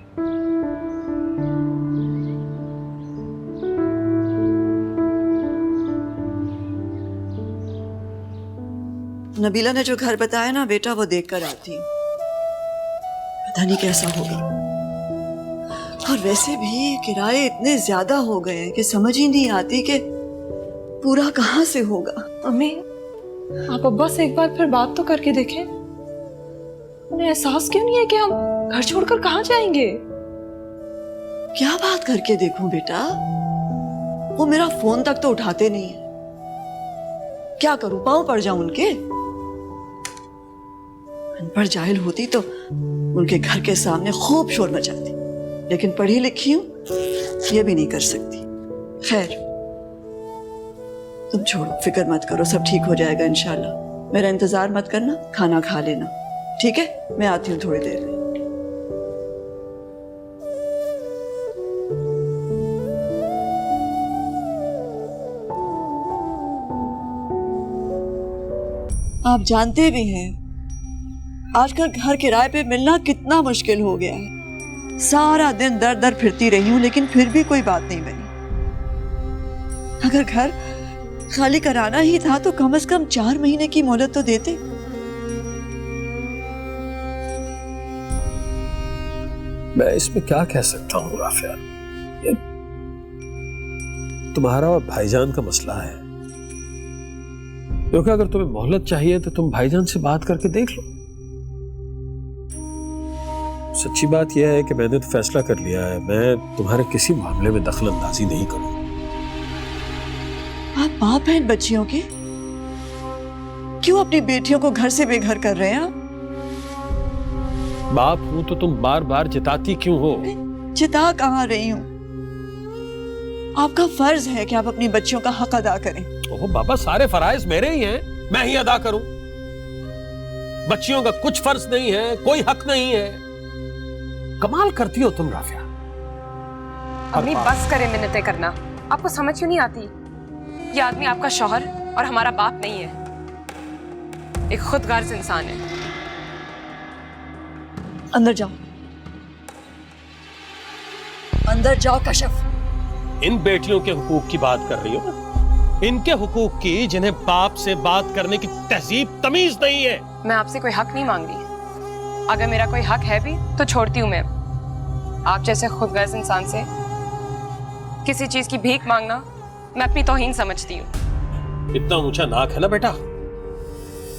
नबीला ने जो घर बताया ना बेटा, वो देख कर आती हूँ। पता नहीं कैसा होगा। और वैसे भी किराए इतने ज्यादा हो गए हैं कि समझ ही नहीं आती कि पूरा कहाँ से होगा। अम्मी, आप अब्बा से एक बार फिर बात तो करके देखें। उन्हें एहसास क्यों नहीं है कि हम घर छोड़कर कहाँ जाएंगे? क्या बात करके देखूं बेटा? वो मेरा फोन तक तो उठाते नहीं है। क्या करूं, पांव पड़ जाऊं उनके? अनपढ़ जाहिल होती तो उनके घर के सामने खूब शोर मचाती, लेकिन पढ़ी लिखी हूं, ये भी नहीं कर सकती। खैर, तुम छोड़ो, फिक्र मत करो, सब ठीक हो जाएगा इंशाल्लाह। मेरा इंतजार मत करना, खाना खा लेना, ठीक है? मैं आती हूँ थोड़ी देर में। आप जानते भी हैं आजकल घर किराए पे मिलना कितना मुश्किल हो गया है। सारा दिन दर दर फिरती रही हूं, लेकिन फिर भी कोई बात नहीं बनी। अगर घर खाली कराना ही था तो कम से कम 4 महीने की मोहलत तो देते। मैं इसमें क्या कह सकता हूँ राफिया, ये तुम्हारा और भाईजान का मसला है। क्योंकि अगर तुम्हें मोहलत चाहिए तो तुम भाईजान से बात करके देख लो। सच्ची बात यह है कि मैंने तो फैसला कर लिया है, मैं तुम्हारे किसी मामले में दखल अंदाजी नहीं करूंगा। आप बाप हैं बच्चियों के, क्यों अपनी बेटियों को घर से बेघर कर रहे हैं आप? बाप हूं तो तुम बार बार जिताती क्यों हो? जिता कहाँ रही हूँ? आपका फर्ज है कि आप अपनी बच्चियों का हक अदा करें। ओह बाबा, सारे फराइज मेरे ही हैं, मैं ही अदा करूं। बच्चियों का कुछ फर्ज नहीं है, कोई हक नहीं है। कमाल करती हो तुम राफिया। अम्मी बस करे मिन्नतें करना, आपको समझ क्यों नहीं आती? ये आदमी आपका शौहर और हमारा बाप नहीं है, एक खुदगर्ज इंसान है। अंदर जाओ, अंदर जाओ कशफ। इन बेटियों के हुकूक की बात कर रही हो ना? इनके हुकूक की जिन्हें बाप से बात करने की तहजीब तमीज नहीं है। मैं आपसे कोई हक नहीं मांग रही, अगर मेरा कोई हक है भी तो छोड़ती हूँ मैं। आप जैसे खुदगर्ज इंसान से किसी चीज की भीख मांगना मैं अपनी तौहीन समझती हूँ। इतना ऊंचा नाक है ना बेटा,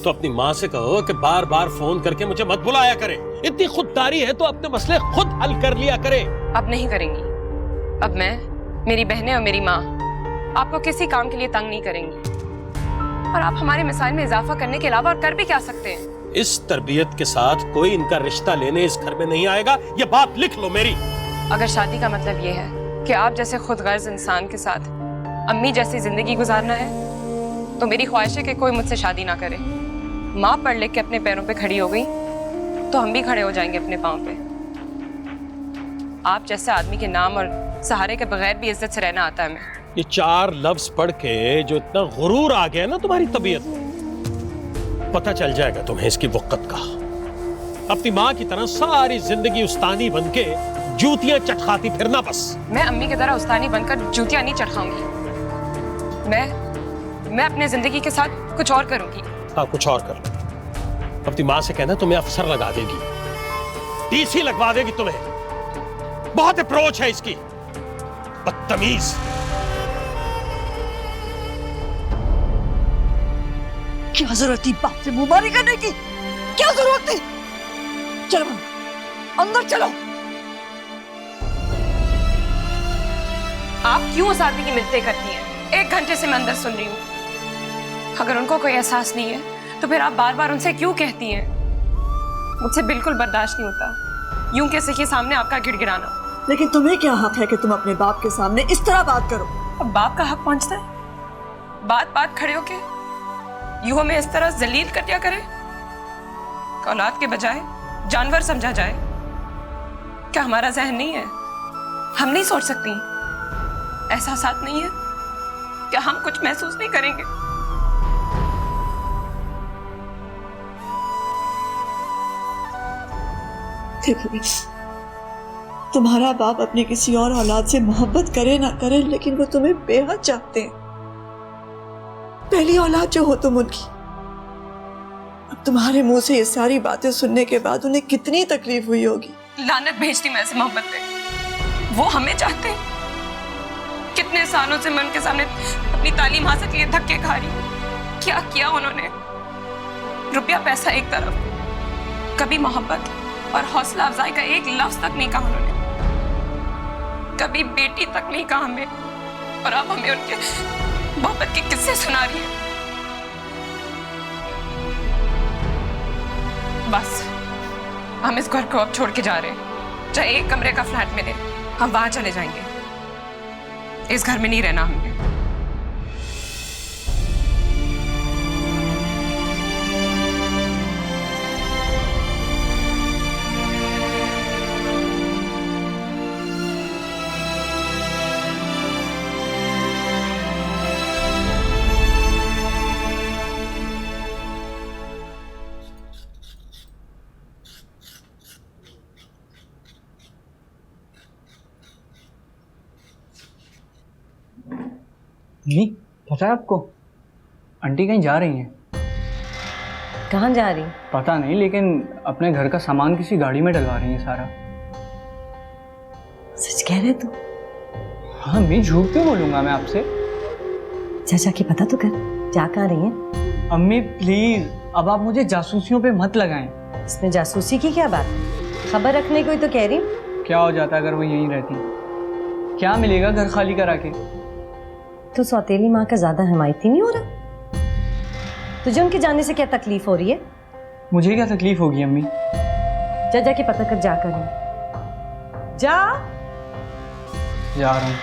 तो अपनी माँ से कहो कि बार बार फोन करके मुझे मत बुलाया करे। इतनी खुददारी है तो अपने मसले खुद हल कर लिया करे। अब नहीं करेंगी। अब मैं, मेरी बहनें और मेरी माँ आपको किसी काम के लिए तंग नहीं करेंगी। और आप हमारे मिसाइल में इजाफा करने के अलावा और कर भी क्या सकते हैं? इस तरबियत के साथ कोई इनका रिश्ता लेने इस घर में नहीं आएगा, ये बात लिख लो मेरी। अगर शादी का मतलब ये है कि आप जैसे खुदगर्ज इंसान के साथ अम्मी जैसी जिंदगी गुजारना है, तो मेरी ख्वाहिश है कि कोई मुझसे शादी ना करे। माँ पढ़ लिख के अपने पैरों पे खड़ी हो गई तो हम भी खड़े हो जाएंगे अपने पाँव पे। आप जैसे आदमी के नाम और सहारे के बगैर भी इज्जत से रहना आता है हमें। ये 4 लफ्ज पढ़ के जो इतना गुरूर आ गया ना तुम्हारी तबीयत में, पता चल जाएगा तुम्हें इसकी वक़्त का। अपनी माँ की तरह सारी जिंदगी उस्तानी बनके जूतियां चटखाती फिरना बस। मैं अम्मी की तरह उस्तानी बनकर जूतियां नहीं चटखाऊंगी। मैं अपने जिंदगी के साथ कुछ और करूंगी। हाँ, कुछ और कर लो। अपनी माँ से कहना तुम्हें अफसर लगा देगी, टीसी लगवा देगी तुम्हें। बहुत अप्रोच है इसकी, बदतमीज। क्या जरूरत थी बाप से मुंहबारी करने की? क्या जरूरत थी? चलो अंदर चलो। आप क्यों उस आदमी की मिन्नतें करती हैं? 1 घंटे से मैं अंदर सुन रही हूँ। अगर उनको कोई एहसास नहीं है तो फिर आप बार बार उनसे क्यों कहती हैं? मुझसे बिल्कुल बर्दाश्त नहीं होता यूं किसी के सामने आपका गिड़गिड़ाना। लेकिन तुम्हें क्या हक है कि तुम अपने बाप के सामने इस तरह बात करो? अब बाप का हक पहुंचता है, बात बात खड़े होके यूं हमें इस तरह जलील कर दिया करे? औलाद के बजाय जानवर समझा जाए? क्या हमारा जहन नहीं है? हम नहीं सोच सकती? एहसासात नहीं है? क्या हम कुछ महसूस नहीं करेंगे? देखो तुम्हारा बाप अपने किसी और औलाद से मोहब्बत करे ना करे, लेकिन वो तुम्हें बेहद चाहते हैं। पहली औलाद जो हो तुम उनकी। अब तुम्हारे मुंह से ये सारी बातें सुनने के बाद उन्हें कितनी तकलीफ हुई होगी। लानत भेजती मैं ऐसे मोहब्बत पे। वो हमें चाहते हैं। कितने सालों से मैं उनके सामने अपनी तालीम हासिल के लिए धक्के खा रही हूँ। क्या किया उन्होंने? रुपया पैसा एक तरफ, कभी मोहब्बत और हौसला अफजाई का एक लफ्ज तक नहीं कहा उन्होंने। कभी बेटी तक नहीं कहा हमें, और अब हमें उनके मोहब्बत के किस्से सुना रही है। बस हम इस घर को अब छोड़ के जा रहे हैं। चाहे एक कमरे का फ्लैट मिले, हम वहां चले जाएंगे। इस घर में नहीं रहना हमने। नहीं पता है आपको, आंटी कहीं जा रही हैं। कहाँ जा रही? पता नहीं, लेकिन अपने घर का सामान किसी गाड़ी में डलवा रही हैं सारा। सच कह रहे तू? हाँ, मैं झूठ क्यों बोलूंगा मैं आपसे। चाचा की पता तो कर, जा कहाँ रही हैं? अम्मी प्लीज, अब आप मुझे जासूसियों पे मत लगाएं। इसमें जासूसी की क्या बात? खबर रखने को ही तो कह रही हूँ। क्या हो जाता अगर वो यहीं रहती? क्या मिलेगा घर खाली करा के? तो सौतेली माँ का ज्यादा हिमायती नहीं हो रहा? तुझे उनके जाने से क्या तकलीफ हो रही है? मुझे क्या तकलीफ होगी अम्मी? जा जाके पता कर, जा कर जा रहा हूँ।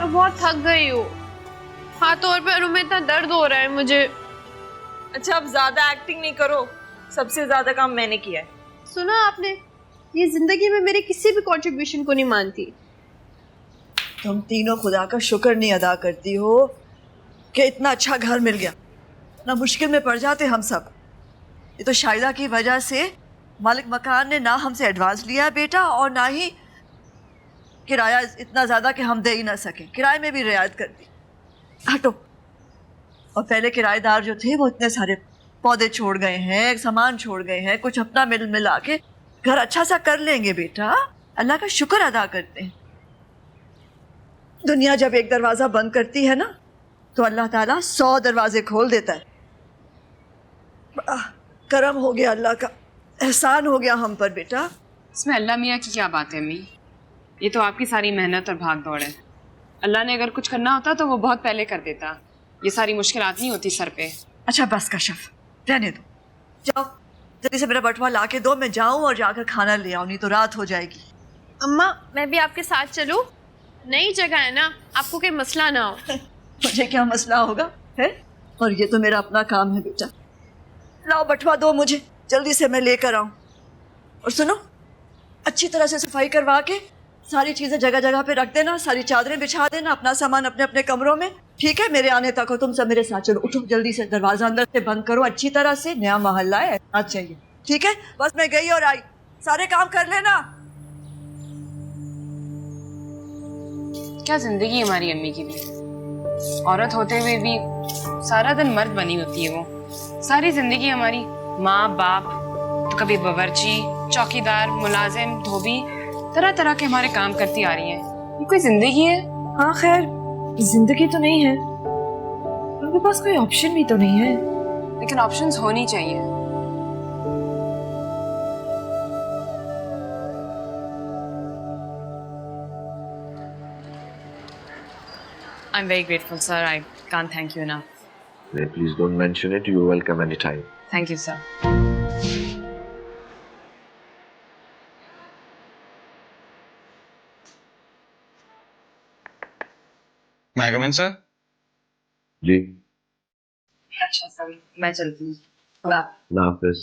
बहुत थक गई हूँ। हाथों और पैरों में इतना दर्द हो रहा है मुझे। अच्छा, अब ज्यादा एक्टिंग नहीं करो। सबसे ज्यादा काम मैंने किया है। सुना आपने, ये जिंदगी में मेरे किसी भी कंट्रीब्यूशन को नहीं मानती। तुम तीनों खुदा का शुक्र नहीं अदा करती हो कि इतना अच्छा घर मिल गया, ना मुश्किल में पड़ जाते हम सब। ये तो शाहिदा की वजह से मालिक मकान ने ना हमसे एडवांस लिया बेटा, और ना ही किराया इतना ज़्यादा कि हम दे ही ना सके। किराए में भी रियायत कर दी। हटो। और पहले किराएदार जो थे वो इतने सारे पौधे छोड़ गए हैं, सामान छोड़ गए हैं, कुछ अपना मिला के घर अच्छा सा कर लेंगे बेटा। अल्लाह का शुक्र अदा करते हैं। दुनिया जब एक दरवाज़ा बंद करती है ना, तो अल्लाह ताला 100 दरवाजे खोल देता है। करम हो गया, अल्लाह का एहसान हो गया हम पर बेटा। इसमें अल्लाह मियाँ की क्या बात है अम्मी? ये तो आपकी सारी मेहनत और भाग दौड़ है। अल्लाह ने अगर कुछ करना होता तो वो बहुत पहले कर देता। ये सारी मुश्किलात नहीं होती सर पे। अच्छा बस कशफ, रहने दो। जाओ जल्दी से मेरा बटुआ ला के दो, मैं जाऊं और जाकर खाना ले आऊं, नहीं तो रात हो जाएगी। अम्मा, मैं भी आपके साथ चलूं? नई जगह है ना, आपको कोई मसला ना हो। मुझे क्या मसला होगा है? और ये तो मेरा अपना काम है बेटा। लाओ बटुआ दो मुझे, जल्दी से मैं लेकर आऊं। और सुनो, अच्छी तरह से सफाई करवा के सारी चीजें जगह जगह पे रख देना, सारी चादरें बिछा देना, अपना सामान अपने अपने कमरों में, ठीक है? मेरे आने तक हो तुम सब मेरे साथ। चलो उठो जल्दी से, दरवाजा अंदर से बंद करो अच्छी तरह से। नया मोहल्ला है, आज चाहिए, ठीक है? बस मैं गई और आई, सारे काम कर लेना। क्या जिंदगी हमारी अम्मी की भी। औरत होते हुए भी सारा दिन मर्द बनी होती है वो। सारी जिंदगी हमारी माँ बाप, तो कभी बावर्ची, चौकीदार, मुलाजिम, धोबी, तरह तरह के हमारे काम करती आ रही हैं। ये कोई जिंदगी है? हाँ खैर, जिंदगी तो नहीं है, उनके पास कोई ऑप्शन भी तो नहीं है। लेकिन ऑप्शंस होनी चाहिए। I'm very grateful, sir. I can't thank you enough. Please don't mention it. You're welcome anytime. Thank you, sir. May I come in, sir? जी, अच्छा सर, मैं चलती हूँ। खुदा। नाफिस।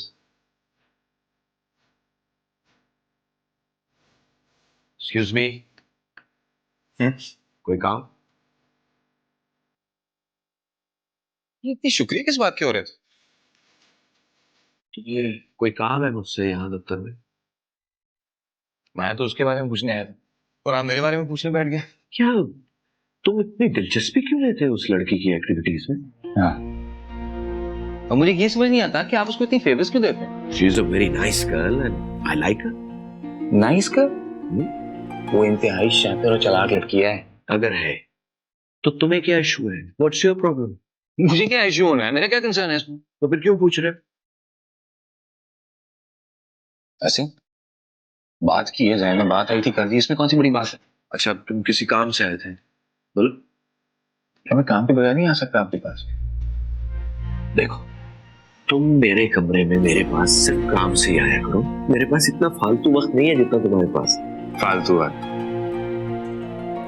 Excuse me. कोई काम? ये इतनी शुक्रिया किस बात के हो रहे थे? ये कोई काम है मुझसे यहाँ दफ्तर में? मैं तो उसके बारे में पूछने आया था और आप मेरे बारे में पूछने बैठ गए। क्या तुम इतनी दिलचस्पी क्यों लेते हो उस लड़की की एक्टिविटीज में? हाँ। और मुझे ये समझ नहीं आता कि आप उसको इतनी फेवर्स क्यों देते हैं? She is a very nice girl and I like her. Nice कर? वो इंतहाई शातिर और चालाक लड़की है। अगर है तो तुम्हें क्या इशू है? What's your problem? मुझे क्या इश्यू होना है? मेरा क्या कंसर्न है इसमें? तो फिर क्यों पूछ रहे हो? ऐसे बात की है जाए, बात आई थी कर दी, इसमें कौन सी बड़ी बात है? अच्छा, तुम किसी काम से आए थे? बोलो। क्या मैं काम के बगैर नहीं आ सकता आपके पास? देखो, तुम मेरे कमरे में मेरे पास सिर्फ काम से ही आया करो। मेरे पास इतना फालतू वक्त नहीं है जितना तुम्हारे पास। फालतू वक्त?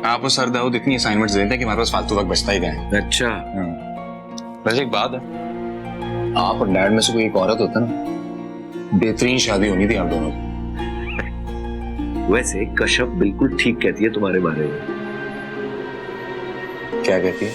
आप और सर दाऊद इतनी असाइनमेंट्स देते हैं कि हमारे पास फालतू वक्त बचता ही गया। अच्छा। वैसे एक बात है, आप और डैड में से कोई एक औरत होता ना, बेहतरीन शादी होनी थी आप दोनों की। वैसे कश्यप बिल्कुल ठीक कहती है तुम्हारे बारे में। क्या कहती है?